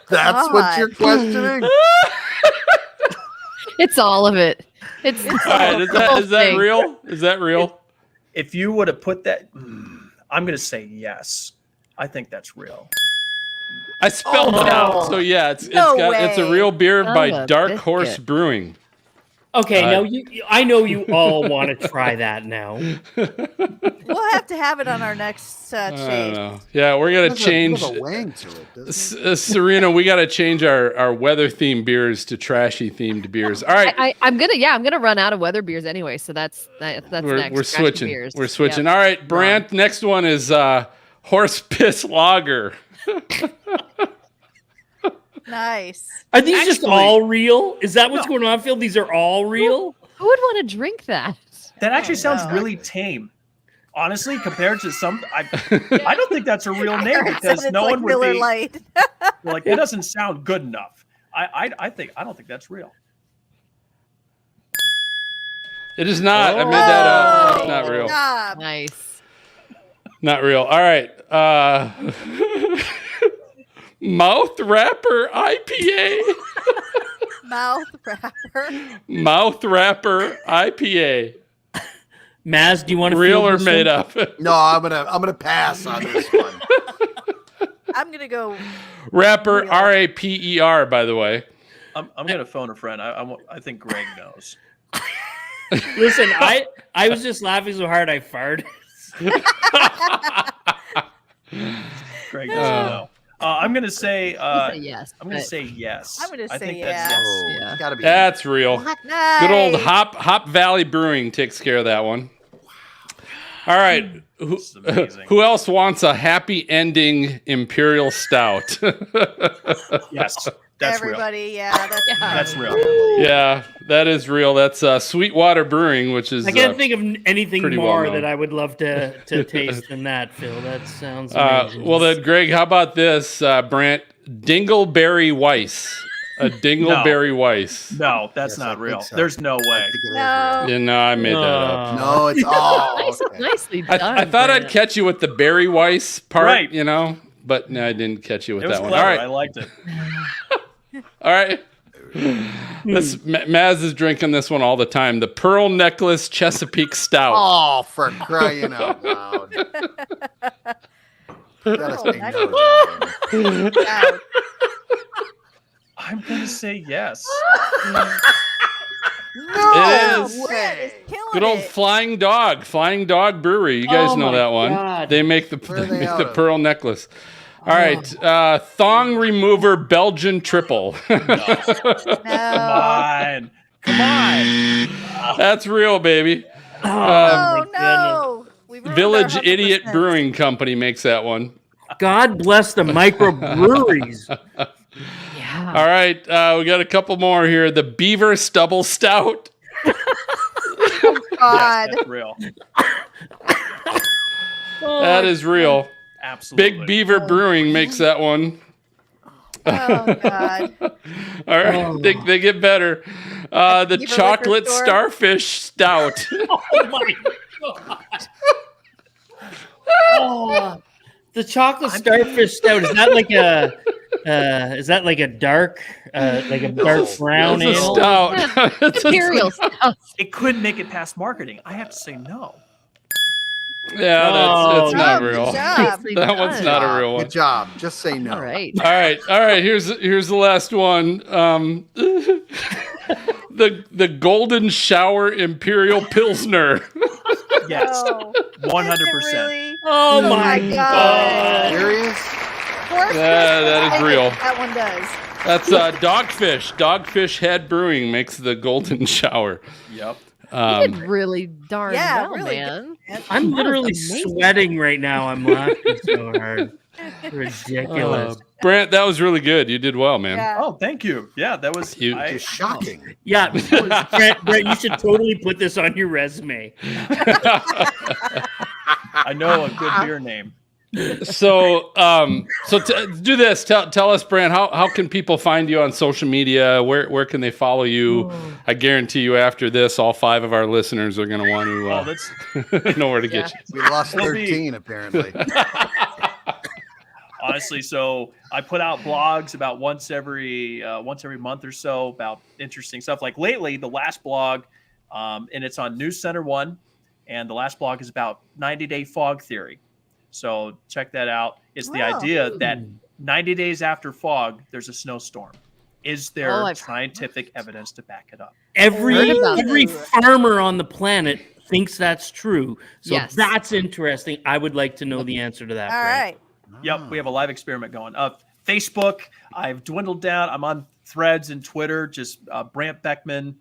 That's what you're questioning? It's all of it. It's All right. Is that real? Is that real? If you would have put that, I'm gonna say yes. I think that's real. I spelled it out. So yeah, it's a real beer Son by of a Dark Horse biscuit. Brewing. Okay, now I know you all want to try that now. We'll have to have it on our next I don't chase. know. Yeah, we're gonna change. There's a wang to it, doesn't it? Serena, we got to change our weather themed beers to trashy themed beers. All right, I'm gonna run out of weather beers anyway, so that's next. we're Trashy switching. beers. We're switching. Yep. All right, Brant. Next one is horse piss lager. Nice. Are these just all real? Is that what's going on, Phil? These are all real? Who would want to drink that? That actually sounds really tame. Honestly, compared to some, I don't think that's a real name because no one would Miller be Lite. like, it doesn't sound good enough. I don't think that's real. It is not. I made that up. It's not real. Nice. Not real. All right. Mouth Wrapper IPA. Mouth wrapper. Mouth Wrapper IPA. Maz, do you want to real or made up? No, I'm gonna pass on this one. I'm gonna go Rapper RAPER. By the way, I'm gonna phone a friend. I think Greg knows. Listen, I was just laughing so hard I farted. Greg doesn't know. I'm gonna say yes. I'm gonna say yes. I'm gonna I say think yes. that's Oh, Yeah. it's gotta be. that's real. Nice. Good old Hop Valley Brewing takes care of that one. All right. This is amazing. Who else wants a happy ending Imperial Stout? Yes, that's Everybody, yeah, that's real. Yeah, that is real. That's Sweetwater Brewing, which is I can't think of anything pretty more well known. that I would love to taste than that, Phil. That sounds amazing. well then, Greg, how about this, Brant? Dingleberry Weiss. A Dingleberry Weiss. No, that's not real. so. There's no way. No. Yeah, no, I made that up. No, it's all. Okay. Nicely done. I thought I'd Brant. catch you with the Berry Weiss part, Right. you know, but no, I didn't catch you with It was that one. clever. All right. I liked it. All right. Maz is drinking this one all the time. The Pearl Necklace Chesapeake Stout. Oh, for crying out loud! Gotta say no to that one. I'm gonna say yes. No It is. way. Good old Flying Dog Brewery. You guys Oh know my that one. God. They make the Where are they make out the of? Pearl Necklace. All right, Thong Remover Belgian Triple. Come on. That's real, baby. Oh no. We ruined Village our Idiot 100%. Brewing Company makes that one. God bless the microbreweries. Yeah. All right, we got a couple more here. The Beaver Stubble Stout. God. That's real. That is real. Absolutely. Big Beaver Brewing makes that one. Oh God. All right, they get better. The Beaver Chocolate Liquor Store. Starfish Stout. Oh my God. Oh, the chocolate starfish stout, is that like a dark brown It's a ale? stout. It's a- Imperial Stout. It could make it past marketing. I have to say no. Yeah, that's Oh, not good job. job. Nicely That one's done. not a real one. Good job. Just say no. All right. All right. Here's the last one. The Golden Shower Imperial Pilsner. Yes. Oh. 100%. Really? Oh Oh my my God. Serious? Of course, That is real. That one does. That's Dogfish. Dogfish Head Brewing makes the Golden Shower. Yep. You did really darn Yeah, well, really man. I'm That was literally amazing. sweating right now. I'm laughing so hard. Ridiculous. Brant, that was really good. You did well, man. Yeah. Oh, thank you. Yeah, that was. You- It's shocking. Yeah, Brett, you should totally put this on your resume. I know a good beer name. So do this. Tell us, Brant, how can people find you on social media? Where can they follow you? I guarantee you, after this, all 5 of our listeners are going to want Oh, to that's know where to get you. We lost We'll be- 13 apparently. honestly. So I put out blogs about once every month or so about interesting stuff. Like lately, the last blog, and it's on Newscenter1, and the last blog is about 90-day fog theory. So check that out. It's the idea that 90 days after fog, there's a snowstorm. Is there I've scientific evidence to back it up? Every farmer on the planet thinks that's true. So Yes. that's interesting. I would like to know the answer to that. All Brent. right. Yep, we have a live experiment going. Facebook, I've dwindled down. I'm on Threads and Twitter, just Brant Beckman,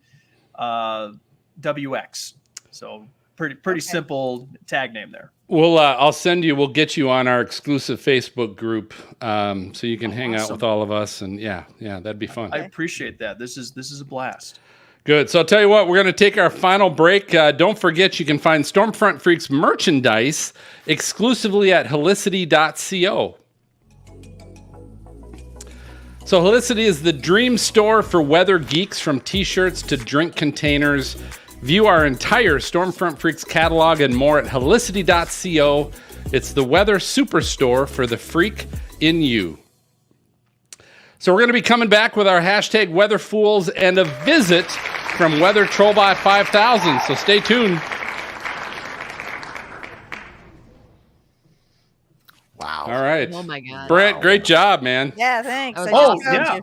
WX. So pretty simple tag name there. We'll get you on our exclusive Facebook group, so you can hang out with all of us, and yeah, that'd be fun. I appreciate that. This is a blast. Good. So I'll tell you what, we're going to take our final break. Don't forget, you can find Stormfront Freaks merchandise exclusively at helicity.co. So Helicity is the dream store for weather geeks, from t-shirts to drink containers. View our entire Stormfront Freaks catalog and more at helicity.co. It's the weather superstore for the freak in you. So we're going to be coming back with our hashtag Weather Fools and a visit from Weather Trollbot 5000. So stay tuned. Wow. All right. Oh my God. Brent, great job, man. Yeah, thanks. I Oh, just found yeah. you.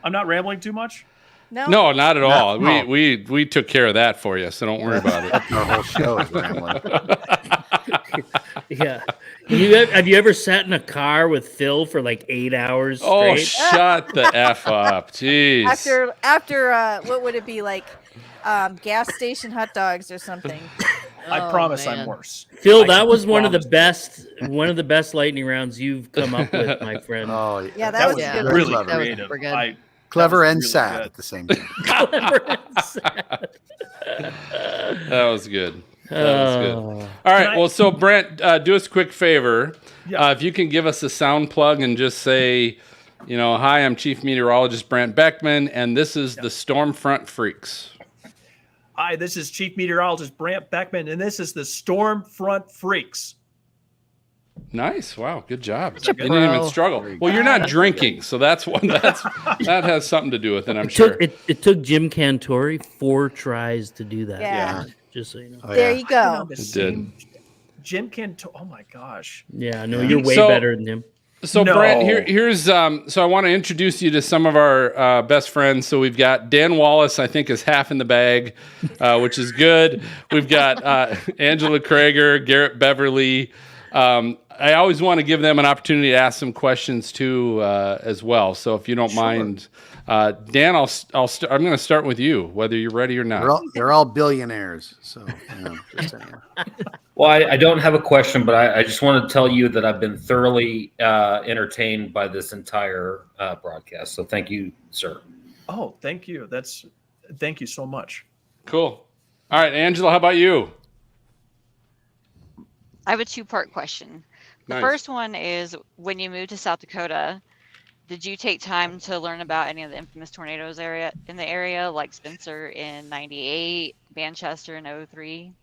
I'm not rambling too much. No, not at all. No. We took care of that for you, so don't worry about it. Our whole show is rambling. Yeah. Have you ever sat in a car with Phil for like 8 hours Oh, straight? shut the F up. Jeez. After what would it be like? Gas station hot dogs or something. I promise I'm worse. Phil, that was one of the best lightning rounds you've come up with, my friend. Oh, Yeah, that was was good. really That was creative. super good. clever and really sad good. at the same time. That was good. That was good. Oh. All right. Well, so Brent, do us a quick favor. Yeah. If you can give us a sound plug and just say, hi, I'm Chief Meteorologist Brant Beckman, and this is the Stormfront Freaks. Hi, this is Chief Meteorologist Brant Beckman, and this is the Stormfront Freaks. Nice. Wow. Good job. Such a Didn't even pro. struggle. Well, you're not drinking, so that has something to do with it, I'm sure. It took Jim Cantori 4 tries to do that. Yeah. Just so you know. There you go. It did. Jim Cantor. Oh my gosh. Yeah, no, you're way So- better than him. So No. Brent, here's so I want to introduce you to some of our best friends. So we've got Dan Wallace, I think is half in the bag, which is good. We've got Angela Krager, Garrett Beverly. I always want to give them an opportunity to ask some questions too, as well. So if you don't mind, Dan, I'm going to start with you, whether you're ready or not. They're all billionaires. So, just saying. Well, I don't have a question, but I just want to tell you that I've been thoroughly entertained by this entire broadcast. So thank you, sir. Oh, thank you. Thank you so much. Cool. All right, Angela, how about you? I have a 2-part question. The Nice. first one is, when you moved to South Dakota, did you take time to learn about any of the infamous tornadoes in the area, like Spencer in 98, Manchester in 03?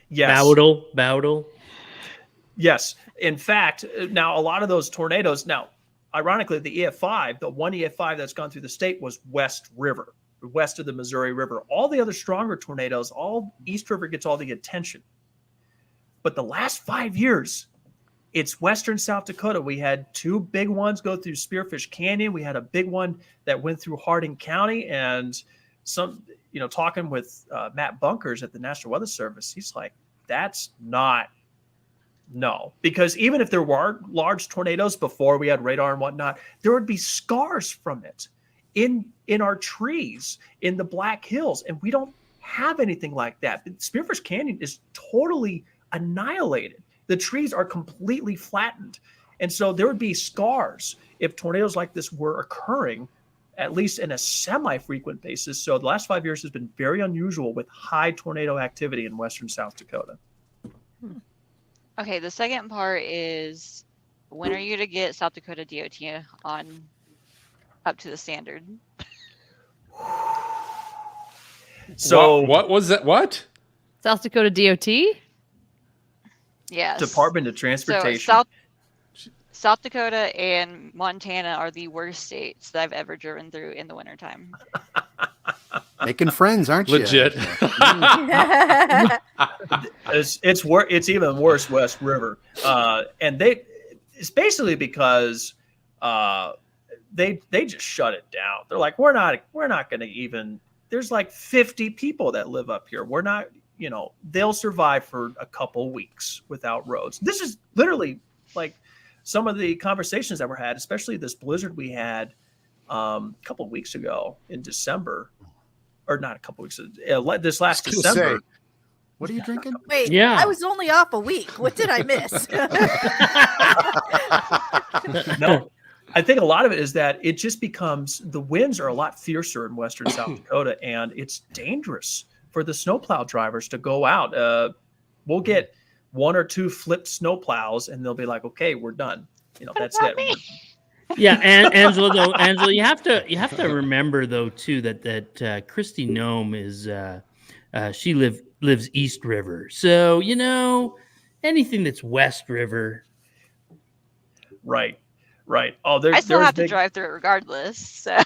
Yes. Bowdle. Yes. In fact, now a lot of those tornadoes, ironically, the EF5, the one EF5 that's gone through the state was West River, west of the Missouri River. All the other stronger tornadoes, all East River gets all the attention. But the last 5 years, it's western South Dakota. We had 2 big ones go through Spearfish Canyon. We had a big one that went through Harding County, and talking with Matt Bunkers at the National Weather Service, he's like, that's not, no. Because even if there were large tornadoes before we had radar and whatnot, there would be scars from it in our trees, in the Black Hills, and we don't have anything like that. Spearfish Canyon is totally annihilated. The trees are completely flattened. And so there would be scars if tornadoes like this were occurring, at least in a semi-frequent basis. So the last 5 years has been very unusual with high tornado activity in western South Dakota. Okay, the second part is, when are you to get South Dakota DOT on up to the standard? So what was that? What? South Dakota DOT? Yes. Department of Transportation. So South Dakota and Montana are the worst states that I've ever driven through in the wintertime. Making friends, aren't you? Legit. It's even worse West River, and it's basically because they just shut it down. They're like, we're not going to even. There's like 50 people that live up here. We're not, they'll survive for a couple weeks without roads. This is literally like some of the conversations that were had, especially this blizzard we had a couple of weeks ago in December, or not a couple of weeks, this last December. What are you drinking? Wait, Yeah. I was only off a week. What did I miss? No, I think a lot of it is that it just becomes, the winds are a lot fiercer in western South Dakota, and it's dangerous for the snowplow drivers to go out. We'll get 1 or 2 flipped snowplows, and they'll be like, "Okay, we're done." That's it. Yeah, and Angela, you have to remember though too that Christy Nome is she lives East River, so anything that's West River. Right. Oh, I still have to drive through it regardless. So.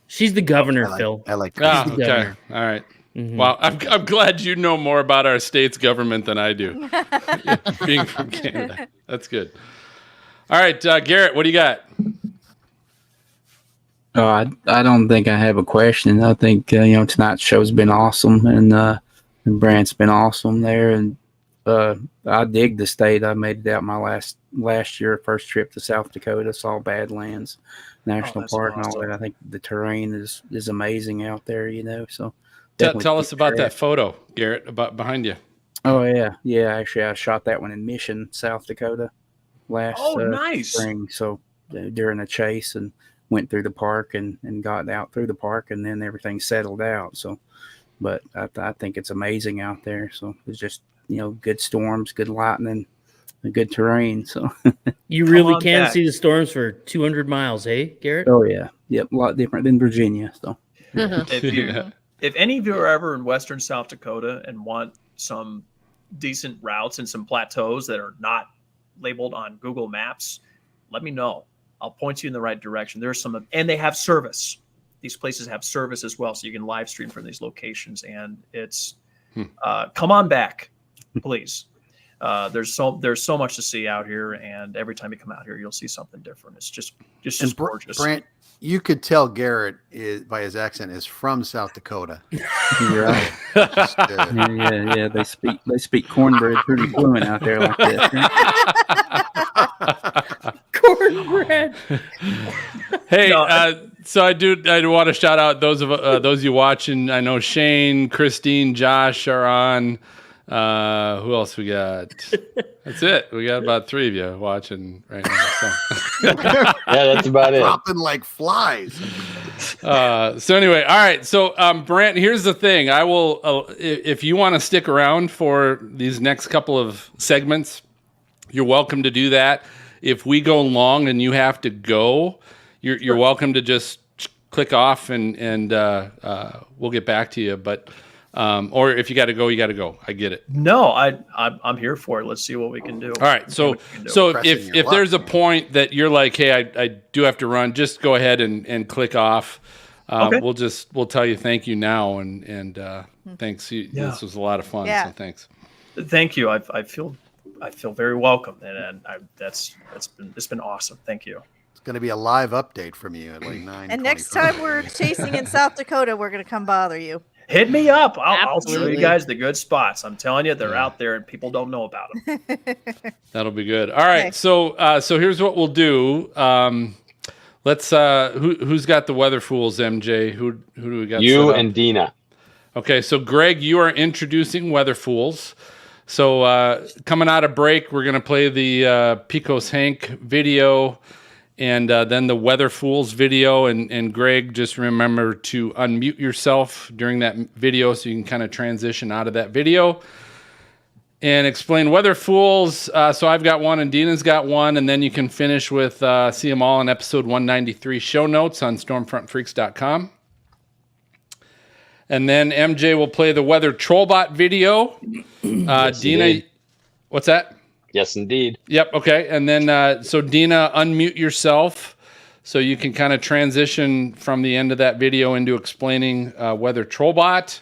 She's the governor, Phil. I like. Okay. Governor. All right. Mm-hmm. Well, I'm glad you know more about our state's government than I do. Being from Canada, that's good. All right, Garrett, what do you got? I don't think I have a question. I think tonight's show's been awesome, and Brant's been awesome there, and I dig the state. I made it out my last year, first trip to South Dakota, saw Badlands National Park and all that. I think the terrain is amazing out there, So tell us about that photo, Garrett, about behind you. Oh yeah. Actually, I shot that one in Mission, South Dakota, last spring. So during a chase, and went through the park and got out through the park, and then everything settled out. So, but I think it's amazing out there. So it's just good storms, good lightning, good terrain. So you really can see the storms for 200 miles, Garrett? Oh yeah, yep, a lot different than Virginia. So if any of you are ever in western South Dakota and want some decent routes and some plateaus that are not labeled on Google Maps, let me know. I'll point you in the right direction. There's some, and they have service. These places have service as well, so you can live stream from these locations. And it's come on back, please. There's so much to see out here, and every time you come out here, you'll see something different. It's just gorgeous. Brant, you could tell Garrett by his accent is from South Dakota. Right. Yeah. They speak cornbread pretty fluent out there like this. Right? Cornbread. Hey, so I want to shout out those you watching. I know Shane, Christine, Josh are on. Who else we got? That's it. We got about 3 of you watching right now. So. Yeah, that's about it. Dropping like flies. So anyway, all right. So Brant, here's the thing. I will, if you want to stick around for these next couple of segments, you're welcome to do that. If we go long and you have to go, you're welcome to just click off and we'll get back to you. But or if you got to go, you got to go. I get it. No, I'm here for it. Let's see what we can do. All right. So if there's a point that you're like, hey, I do have to run, just go ahead and click off. Okay. We'll tell you thank you now and thanks. This was a lot of fun. Yeah. So thanks. Thank you. I feel very welcome, and it's been awesome. Thank you. It's going to be a live update from you at like 9. And next time we're chasing in South Dakota, we're going to come bother you. Hit me up. I'll show you guys the good spots. I'm telling you, they're out there, and people don't know about them. That'll be good. All right. Okay. So here's what we'll do. Let's. Who's got the weather fools? MJ. Who do we got? You and Dina. Okay. So Greg, you are introducing weather fools. So coming out of break, we're going to play the Pecos Hank video and then the Weather Fools video. And Greg, just remember to unmute yourself during that video so you can kind of transition out of that video and explain Weather Fools. So I've got one and Dina's got one. And then you can finish with see them all in episode 193 show notes on stormfrontfreaks.com. And then MJ will play the Weather Trollbot video. Yes, Dina, indeed. What's that? Yes, indeed. Yep. Okay. And then, so Dina, unmute yourself so you can kind of transition from the end of that video into explaining Weather Trollbot.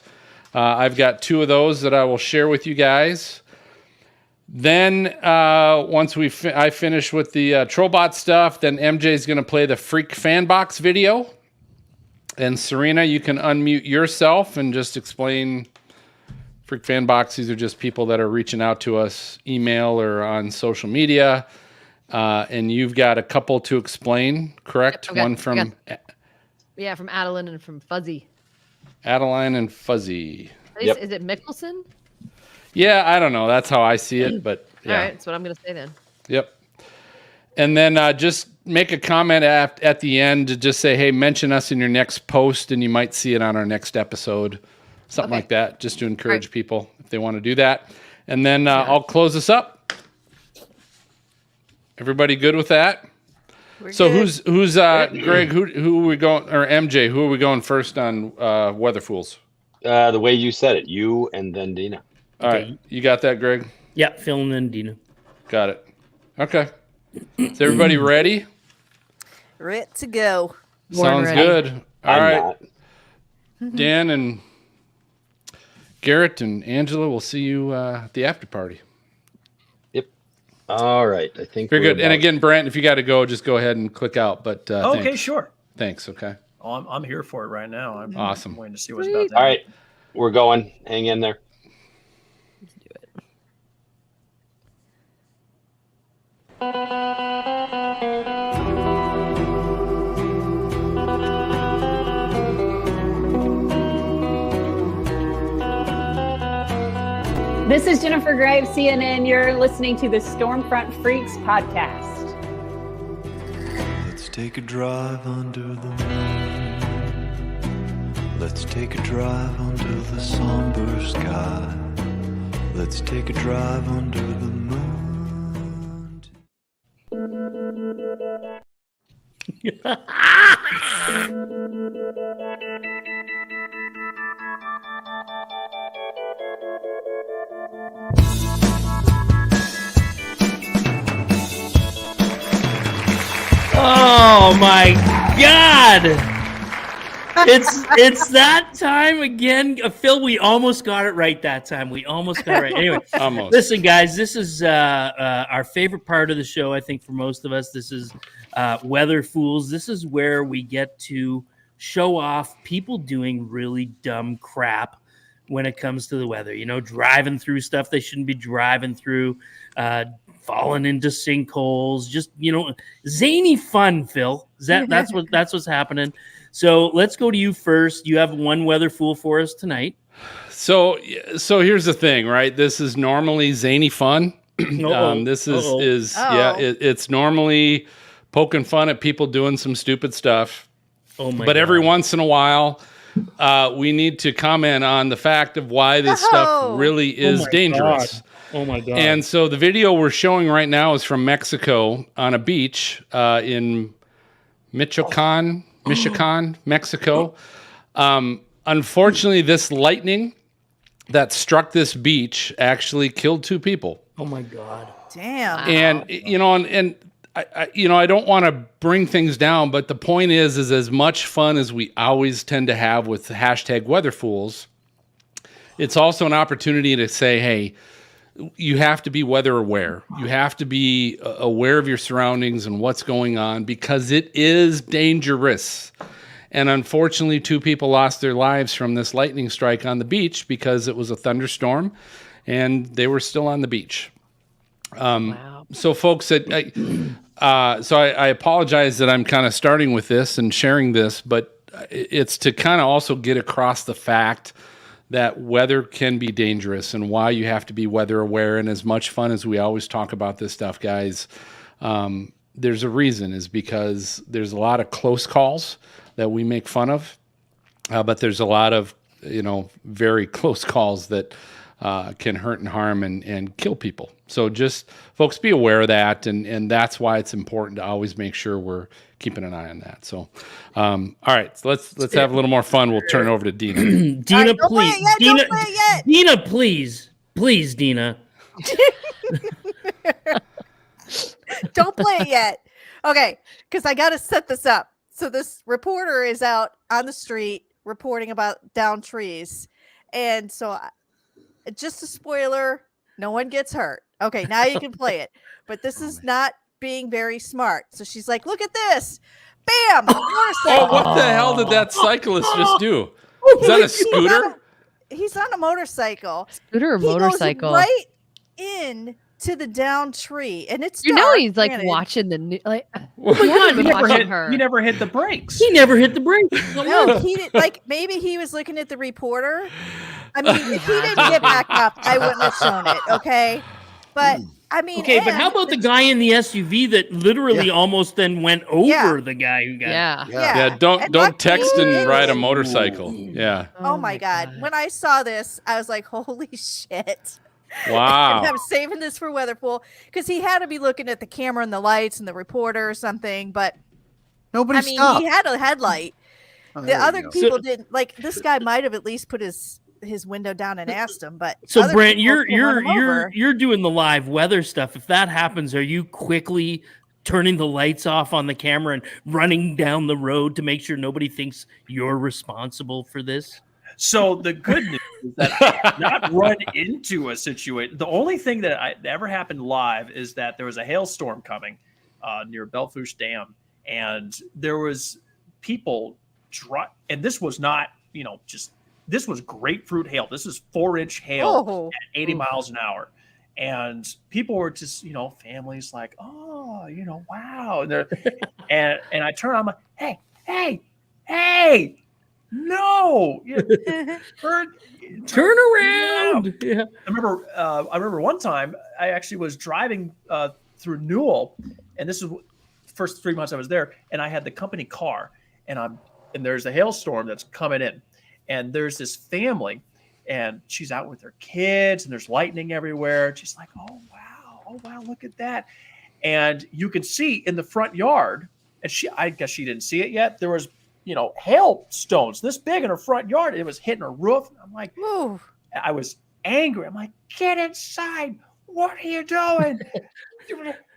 I've got 2 of those that I will share with you guys. Then once I finish with the Trollbot stuff, then MJ's going to play the Freak Fan Box video. And Serena, you can unmute yourself and just explain Freak Fan Box. These are just people that are reaching out to us, email or on social media. And you've got a couple to explain, correct? Okay. One from... Yeah, from Adeline and from Fuzzy. Adeline and Fuzzy. Is it Mickelson? Yeah, I don't know. That's how I see it, but yeah. All right, that's what I'm going to say then. Yep. And then just make a comment at the end to just say, hey, mention us in your next post, and you might see it on our next episode. Something like that, just to encourage people if they want to do that. And then I'll close this up. Everybody good with that? So who's Greg, who are we going, or MJ, who are we going first on Weather Fools? The way you said it, you and then Dina. All right. You got that, Greg? Yeah, Phil and then Dina. Got it. Okay. Is everybody ready? Ready to go. Sounds good. All right. Dan and Garrett and Angela, we'll see you at the after party. Yep. All right. I think very good. And again, Brant, if you got to go, just go ahead and click out. But okay, thanks. sure. Thanks. Okay. Oh, I'm here for it right now. I'm awesome. waiting to see what's about to happen. All right. We're going. Hang in there. Let's do it. This is Jennifer Graves, CNN. You're listening to the Stormfront Freaks podcast. Let's take a drive under the moon. Let's take a drive under the somber sky. Let's take a drive under the moon. Oh my God! It's that time again. Phil, we almost got it right that time. We almost got it right. Anyway, almost. Listen, guys, this is our favorite part of the show, I think, for most of us. This is Weather Fools. This is where we get to show off people doing really dumb crap when it comes to the weather. You know, driving through stuff they shouldn't be driving through, falling into sinkholes, just, you know, zany fun, Phil. That's what's happening. So let's go to you first. You have one weather fool for us tonight. So here's the thing, right? This is normally zany fun. This it's normally poking fun at people doing some stupid stuff. Oh my but God. Every once in a while, we need to comment on the fact of why this stuff really is dangerous. God. Oh my God. And so the video we're showing right now is from Mexico on a beach in Michoacan, Mexico. Unfortunately, this lightning that struck this beach actually killed 2 people. Oh my God. Damn. And you know, and I don't want to bring things down, but the point is as much fun as we always tend to have with the hashtag Weather Fools, it's also an opportunity to say, hey, you have to be weather aware. You have to be aware of your surroundings and what's going on, because it is dangerous. And unfortunately, 2 people lost their lives from this lightning strike on the beach because it was a thunderstorm and they were still on the beach. Wow. So folks, I apologize that I'm kind of starting with this and sharing this, but it's to kind of also get across the fact that weather can be dangerous and why you have to be weather aware. And as much fun as we always talk about this stuff, guys, there's a reason, is because there's a lot of close calls that we make fun of, but there's a lot of, very close calls that can hurt and harm and kill people. So just folks, be aware of that. And that's why it's important to always make sure we're keeping an eye on that. So, all right, so let's have a little more fun. We'll turn it over to Dina. Dina, please. Dina, please, Dina. Don't play it yet. Okay, because I got to set this up. So this reporter is out on the street reporting about downed trees. And so just a spoiler, no one gets hurt. Okay, now you can play it. But this is not being very smart. So she's like, look at this. Bam! Oh, what the hell did that cyclist just do? Is that a scooter? He's on a motorcycle. Scooter or motorcycle? Goes right in to the down tree, and it's You dark, know he's like granted. watching the like. Oh my God, He never hit the brakes. He never hit the brakes. No, he did. Like maybe he was looking at the reporter. I mean, if he didn't get back up, I wouldn't have shown it. Okay, but I mean, Okay, but how about the guy in the SUV that literally almost then went over the guy who got? Yeah. Don't text and ride a motorcycle. Yeah. Oh my God! When I saw this, I was like, "Holy shit!" Wow. And I'm saving this for Weatherpool because he had to be looking at the camera and the lights and the reporter or something. But nobody I mean, stopped. he had a headlight. Oh, The there you other go. people didn't. Like this guy might have at least put his window down and asked him. But So other Brant, people pulled him over. you're doing the live weather stuff. If that happens, are you quickly turning the lights off on the camera and running down the road to make sure nobody thinks you're responsible for this? So the good news is that I did not run into a situation. The only thing that ever happened live is that there was a hailstorm coming near Belfouche Dam, and there was people and this was not, this was grapefruit hail. This is 4-inch hail at 80 miles an hour. And people were just, families like, oh, wow. And and I turn on, I'm like, hey, no, turn around. Yeah. I remember one time I actually was driving through Newell, and this is the first 3 months I was there, and I had the company car, and there's a hailstorm that's coming in, and there's this family, and she's out with her kids, and there's lightning everywhere. And she's like, oh wow, look at that. And you could see in the front yard, and I guess she didn't see it yet, there was hailstones this big in her front yard. It was hitting her roof. I'm like, ooh. I was angry. I'm like, get inside. What are you doing?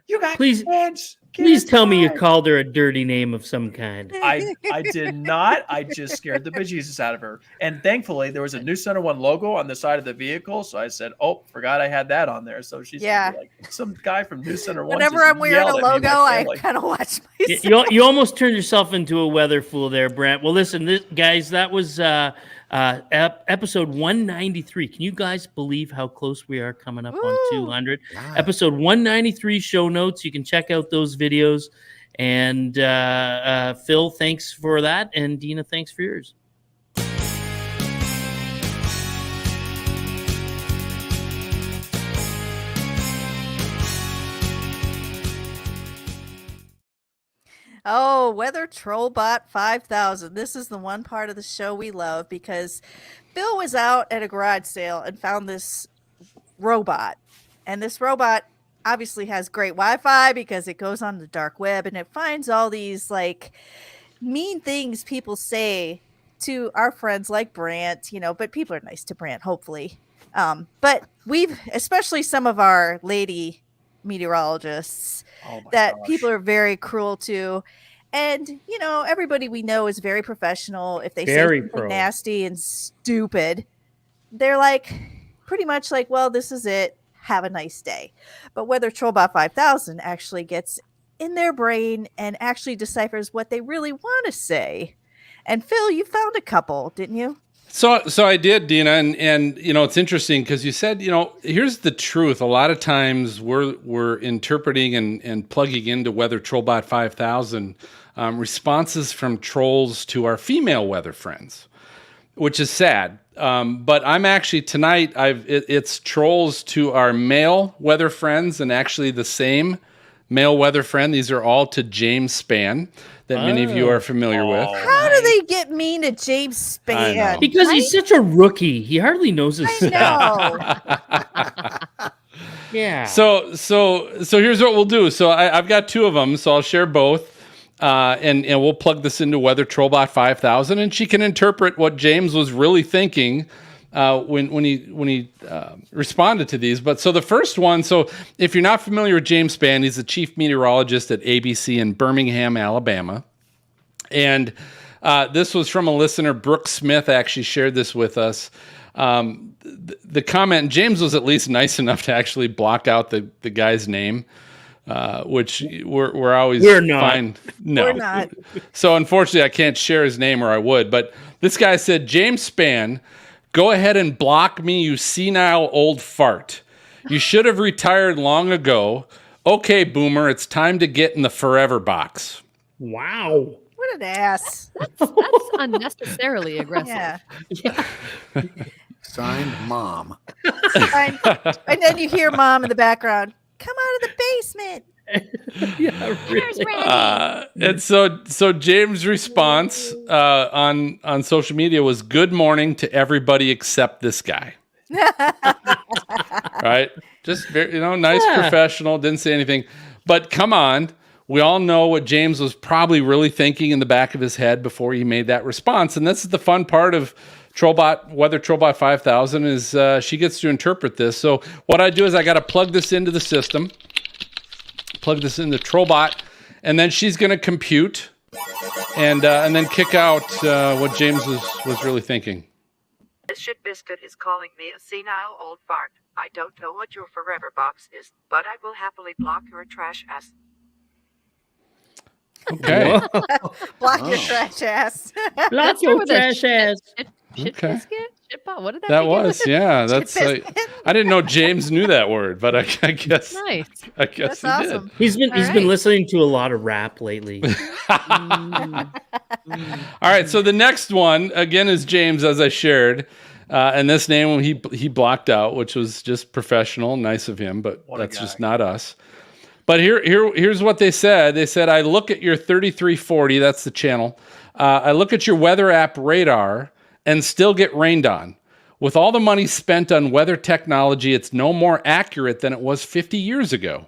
You got kids. Please tell me you called her a dirty name of some kind. I did not. I just scared the bejesus out of her. And thankfully, there was a Newscenter1 logo on the side of the vehicle. So I said, oh, forgot I had that on there. So she's like, some guy from Newscenter1. Whenever I'm wearing a logo, I kind of watch myself. You almost turned yourself into a weather fool there, Brant. Well, listen, guys, that was episode 193. Can you guys believe how close we are coming up on 200? Yeah. Episode 193 show notes. You can check out those videos. And Phil, thanks for that. And Dina, thanks for yours. Oh, Weather Trollbot 5000. This is the one part of the show we love because Bill was out at a garage sale and found this robot. And this robot obviously has great Wi-Fi because it goes on the dark web and it finds all these like mean things people say to our friends like Brant, but people are nice to Brant, hopefully. But we've, especially some of our lady meteorologists that people are very cruel to. And, everybody we know is very professional. If they say something nasty and stupid, they're like, pretty much like, well, this is it. Have a nice day. But Weather Trollbot 5000 actually gets in their brain and actually deciphers what they really want to say. And Phil, you found a couple, didn't you? So I did, Dina, and it's interesting because you said, here's the truth. A lot of times we're interpreting and plugging into Weather Trollbot 5000 responses from trolls to our female weather friends, which is sad. But I'm actually tonight. It's trolls to our male weather friends, and actually the same male weather friend. These are all to James Spann that many of you are familiar with. How do they get mean to James Spann? Because he's such a rookie. He hardly knows his stuff. Yeah. So here's what we'll do. So I've got two of them, so I'll share both. And we'll plug this into Weather Trollbot 5000, and she can interpret what James was really thinking when he responded to these. But so the first one, so if you're not familiar with James Spann, he's the chief meteorologist at ABC in Birmingham, Alabama. And this was from a listener, Brooke Smith, actually shared this with us. The comment, James was at least nice enough to actually block out the guy's name, which we're always fine. No, We're not. So unfortunately, I can't share his name, or I would. But this guy said, James Spann, go ahead and block me, you senile old fart. You should have retired long ago. Okay, boomer, it's time to get in the forever box. Wow. What an ass. That's unnecessarily aggressive. Yeah. Signed, Mom. And then you hear Mom in the background. Come out of the basement. Yeah, really. And so James' response on social media was, "Good morning to everybody except this guy." Right? Just very, nice, professional. Didn't say anything, but come on. We all know what James was probably really thinking in the back of his head before he made that response. And this is the fun part of Weather Trollbot 5000 is she gets to interpret this. So what I do is I got to plug this into the system, plug this into Trollbot, and then she's going to compute and then kick out what James was really thinking. This shit biscuit is calling me a senile old fart. I don't know what your forever box is, but I will happily block your trash ass. Okay. Block your trash ass. Block your trash ass. Shit Okay. biscuit? Shit pot? What did that That begin was, with? yeah. That's I didn't know James knew that word, but I guess Nice. I guess That's he awesome. did. He's been listening to a lot of rap lately. All right, so the next one again is James, as I shared, and this name he blocked out, which was just professional, nice of him, but that's just not us. But here's what they said. They said, I look at your 3340, that's the channel. I look at your weather app radar and still get rained on. With all the money spent on weather technology, it's no more accurate than it was 50 years ago.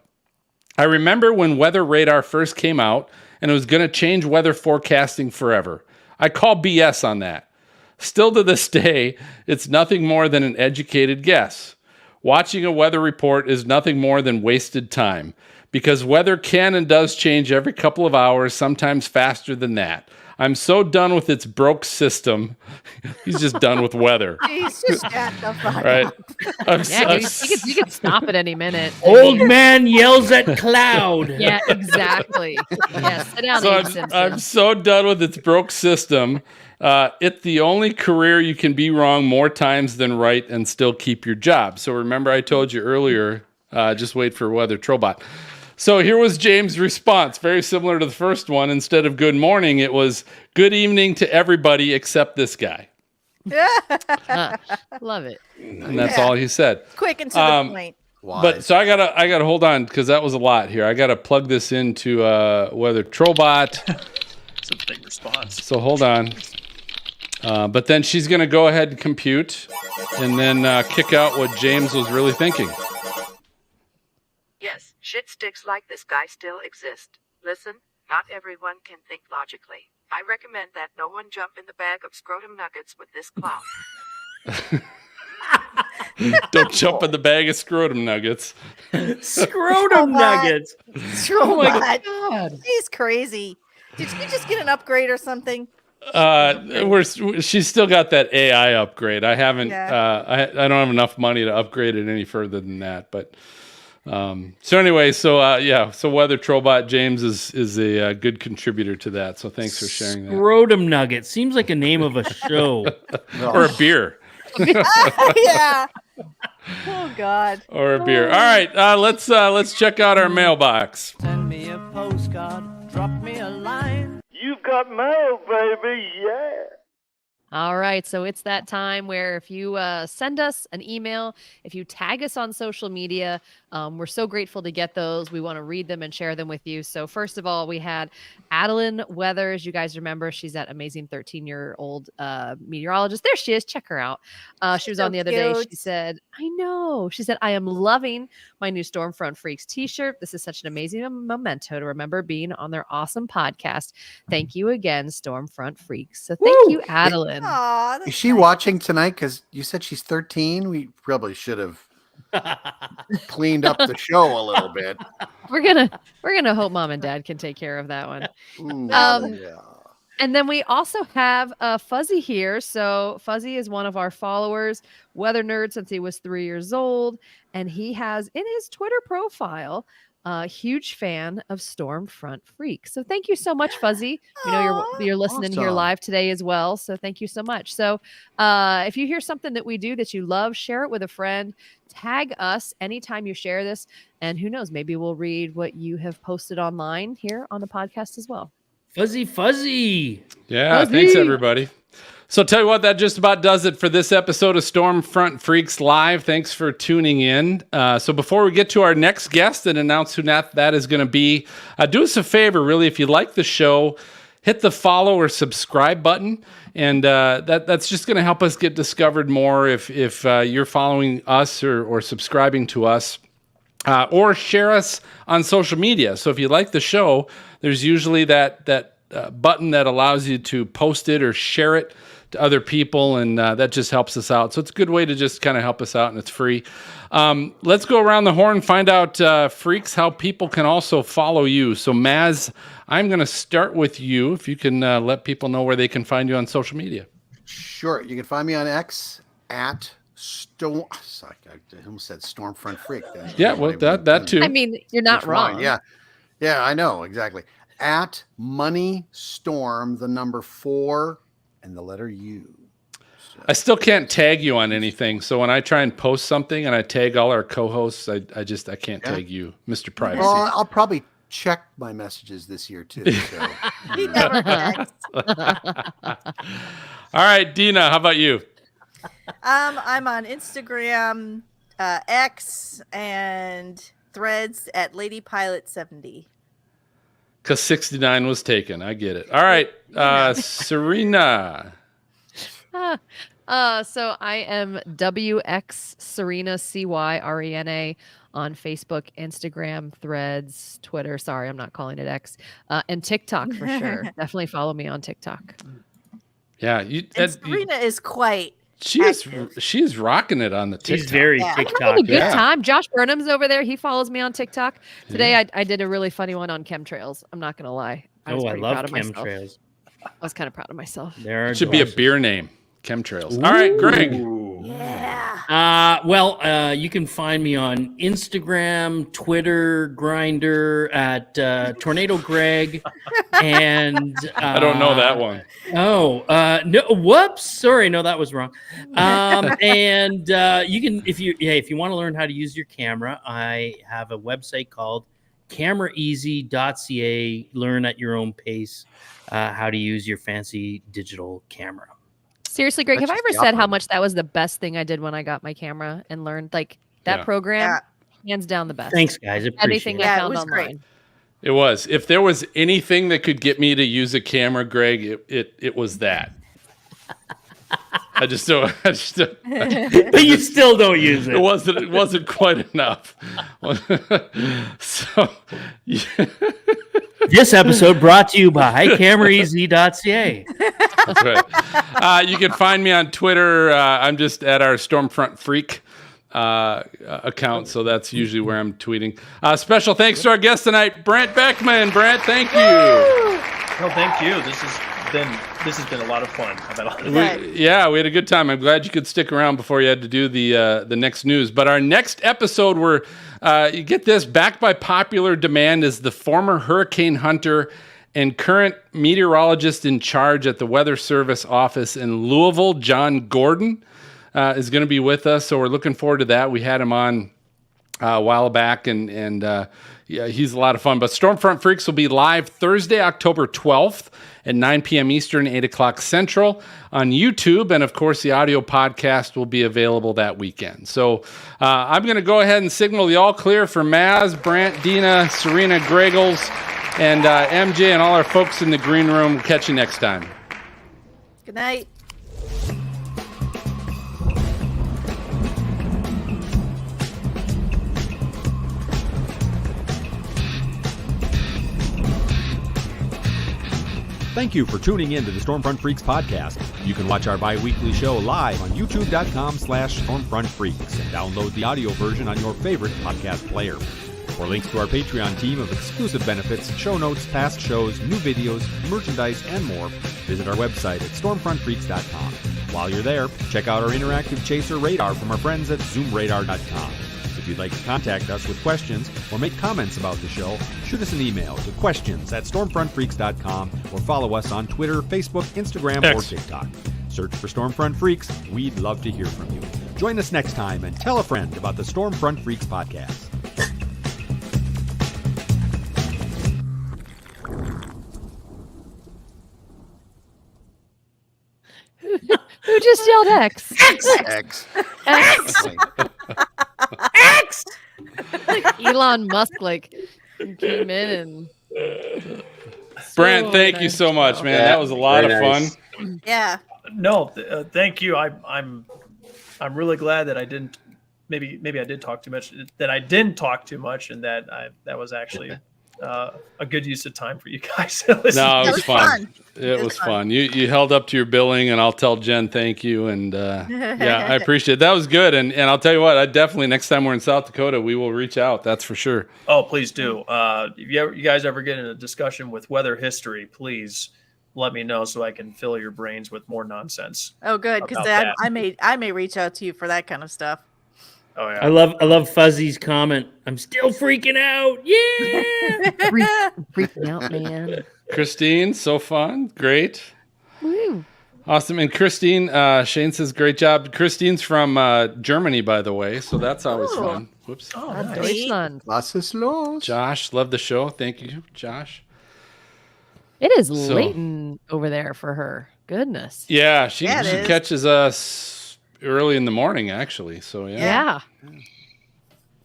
I remember when weather radar first came out and it was going to change weather forecasting forever. I call BS on that. Still to this day, it's nothing more than an educated guess. Watching a weather report is nothing more than wasted time because weather can and does change every couple of hours, sometimes faster than that. I'm so done with its broke system. He's just done with weather. He's just shut the fuck Right? up. You could stop at any minute. Old man yells at cloud. Yeah, exactly. Yeah, sit down, So Abe Simpson. I'm so done with its broke system. It's the only career you can be wrong more times than right and still keep your job. So remember I told you earlier, just wait for Weather Trollbot. So here was James' response, very similar to the first one. Instead of good morning, it was good evening to everybody except this guy. Love it. And that's all he said. Quick and to the point. But so I gotta hold on because that was a lot here. I gotta plug this into Weather Trollbot. It's a big response. So hold on. But then she's gonna go ahead and compute and then kick out what James was really thinking. Yes, shit sticks like this guy still exist. Listen, not everyone can think logically. I recommend that no one jump in the bag of scrotum nuggets with this clown. Don't jump in the bag of scrotum nuggets. Scrotum nuggets. Oh my God. He's crazy. Did you just get an upgrade or something? She's still got that AI upgrade. I haven't. Yeah. I don't have enough money to upgrade it any further than that. But so anyway, so Weather Trollbot James is a good contributor to that. So thanks for sharing that. Scrotum nugget seems like a name of a show Or a beer. Yeah. Oh God. Or a beer. All right, let's check out our mailbox. Send me a postcard, drop me a line. You've got mail, baby, yeah. All right, so it's that time where if you send us an email, if you tag us on social media, we're so grateful to get those. We want to read them and share them with you. So first of all, we had Adeline Weathers. You guys remember she's that amazing 13-year-old meteorologist. There she is. Check her out. She was So on the other day. cute. She said, I know. She said, I am loving my new Stormfront Freaks t-shirt. This is such an amazing memento to remember being on their awesome podcast. Thank you again, Stormfront Freaks. So thank you, Adeline. Aw, Is she watching tonight? Because you said she's 13. We probably should have cleaned up the show a little bit. We're gonna hope mom and dad can take care of that one. Ooh, Um, yeah. And then we also have Fuzzy here. So Fuzzy is one of our followers, weather nerd since he was 3 years old. And he has in his Twitter profile a huge fan of Stormfront Freaks. So thank you so much, Fuzzy. We know you're listening here live today as well. So thank you so much. So if you hear something that we do that you love, share it with a friend. Tag us anytime you share this. And who knows, maybe we'll read what you have posted online here on the podcast as well. Fuzzy. Yeah, Fuzzy. Thanks, everybody. So tell you what, that just about does it for this episode of Stormfront Freaks Live. Thanks for tuning in. So before we get to our next guest and announce who that is going to be, do us a favor, really, if you like the show, hit the follow or subscribe button. And that's just going to help us get discovered more if you're following us or subscribing to us. Or share us on social media. So if you like the show, there's usually that button that allows you to post it or share it to other people, and that just helps us out. So it's a good way to just kind of help us out, and it's free. Let's go around the horn and find out, Freaks, how people can also follow you. So Maz, I'm going to start with you. If you can let people know where they can find you on social media. Sure. You can find me on X at I almost said Stormfront Freak. Yeah, well, that too. I mean, you're not wrong. Yeah, I know, exactly. At Money Storm, the number 4 and the letter U. So. I still can't tag you on anything. So when I try and post something and I tag all our co-hosts, I can't tag you, Mr. Privacy. Well, I'll probably check my messages this year too. So. He never tags. All right, Dina, how about you? I'm on Instagram, X, and Threads at LadyPilot70. Because 69 was taken. I get it. All right, Serena. So I am WX Serena, CYRENA on Facebook, Instagram, Threads, Twitter. Sorry, I'm not calling it X. And TikTok for sure. Definitely follow me on TikTok. Yeah, Serena is quite. She is rocking it on the TikTok. She's very I'm TikTok. having a good time. Josh Burnham's over there. He follows me on TikTok. Today I did a really funny one on chemtrails. I'm not gonna lie. I was pretty love proud of chemtrails. Myself. I was kind of proud of myself. It should be a beer name. Chemtrails. All right, Greg. Yeah. You can find me on Instagram, Twitter, Grindr at Tornado Greg, and I don't know that one. Oh, no! Whoops! Sorry, no, that was wrong. And you can, if you want to learn how to use your camera, I have a website called CameraEasy.ca. Learn at your own pace how to use your fancy digital camera. Seriously, Greg, have I ever said how much that was the best thing I did when I got my camera and learned that program? Hands down the best. Thanks, guys. Anything I found online. Great. It was. If there was anything that could get me to use a camera, Greg, it was that. I just don't. But you still don't use it. It wasn't quite enough. So. Yeah. This episode brought to you by CameraEasy.ca. That's right. You can find me on Twitter. I'm just at our Stormfront Freak account, so that's usually where I'm tweeting. Special thanks to our guest tonight, Brant Beckman. Brant, thank you. No, thank you. This has been a lot of fun. We had a good time. I'm glad you could stick around before you had to do the next news. But our next episode, you get this, backed by popular demand, is the former hurricane hunter and current meteorologist in charge at the Weather Service office in Louisville, John Gordon, is going to be with us. So we're looking forward to that. We had him on a while back, and he's a lot of fun. But Stormfront Freaks will be live Thursday, October 12th at 9 p.m. Eastern, 8 o'clock Central on YouTube. And, of course, the audio podcast will be available that weekend. So I'm going to go ahead and signal the all clear for Maz, Brant, Dina, Serena, Gregels, and MJ and all our folks in the green room. We'll catch you next time. Good night. Thank you for tuning in to the Stormfront Freaks podcast. You can watch our bi-weekly show live on youtube.com/StormfrontFreaks and download the audio version on your favorite podcast player. For links to our Patreon team of exclusive benefits, show notes, past shows, new videos, merchandise, and more, visit our website at stormfrontfreaks.com. While you're there, check out our interactive chaser radar from our friends at zoomradar.com. If you'd like to contact us with questions or make comments about the show, shoot us an email to questions@stormfrontfreaks.com or follow us on Twitter, Facebook, Instagram, or TikTok. Search for Stormfront Freaks. We'd love to hear from you. Join us next time and tell a friend about the Stormfront Freaks podcast. Who just yelled X? X. X. X. Elon Musk came in and. Brant, thank you so much, man. That was a lot of fun. Yeah. No, thank you. I'm really glad that I didn't. Maybe I did talk too much. That I didn't talk too much, and that was actually a good use of time for you guys. No, it was fun. It was fun. You held up to your billing, and I'll tell Jen thank you. And yeah, I appreciate it. That was good. And I'll tell you what, I definitely next time we're in South Dakota, we will reach out. That's for sure. Oh, please do. If you guys ever get in a discussion with weather history, please let me know so I can fill your brains with more nonsense. Oh, good, because I may reach out to you for that kind of stuff. Oh yeah. I love Fuzzy's comment. I'm still freaking out. Yeah. Freaking out, man. Christine, so fun. Great. Woo. Awesome. And Christine, Shane says, great job. Christine's from Germany, by the way. So that's always fun. Whoops. Oh, nice. Deutschland. Was ist los? Josh, love the show. Thank you, Josh. It is late over there for her. Goodness. Yeah, she catches us early in the morning, actually. So yeah.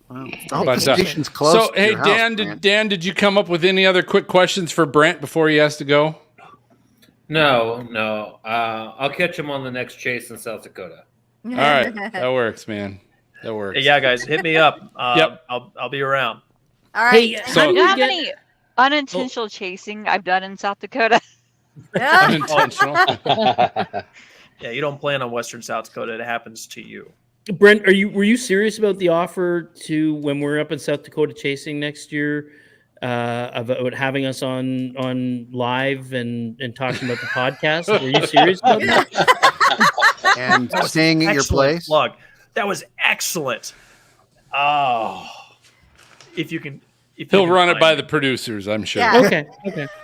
Wow. All the station's close. So hey, Dan, did you come up with any other quick questions for Brant before he has to go? No. I'll catch him on the next chase in South Dakota. All right, that works, man. That works. Hey, yeah, guys, hit me up. Yep. I'll be around. All right. Hey, do you have any unintentional chasing I've done in South Dakota? Yeah. Unintentional. Yeah, you don't plan on Western South Dakota. It happens to you. Brent, were you serious about the offer to when we're up in South Dakota chasing next year, about having us on live and talking about the podcast? Were you serious about that? And staying at your place? Plug. That was excellent. Oh, if you can. He'll run it by the producers, I'm sure. Yeah. Okay.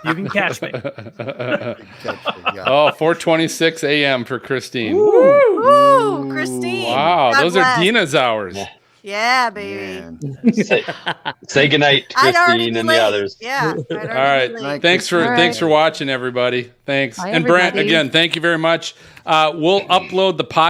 You can catch me. 4:26 a.m. for Christine. Woo, Christine. Wow, God those bless. are Dina's hours. Yeah, baby. Say goodnight, Christine and the others. Yeah. All right. Thanks for watching, everybody. Thanks. Bye, and Brant, everybody. again, thank you very much. We'll upload the podcast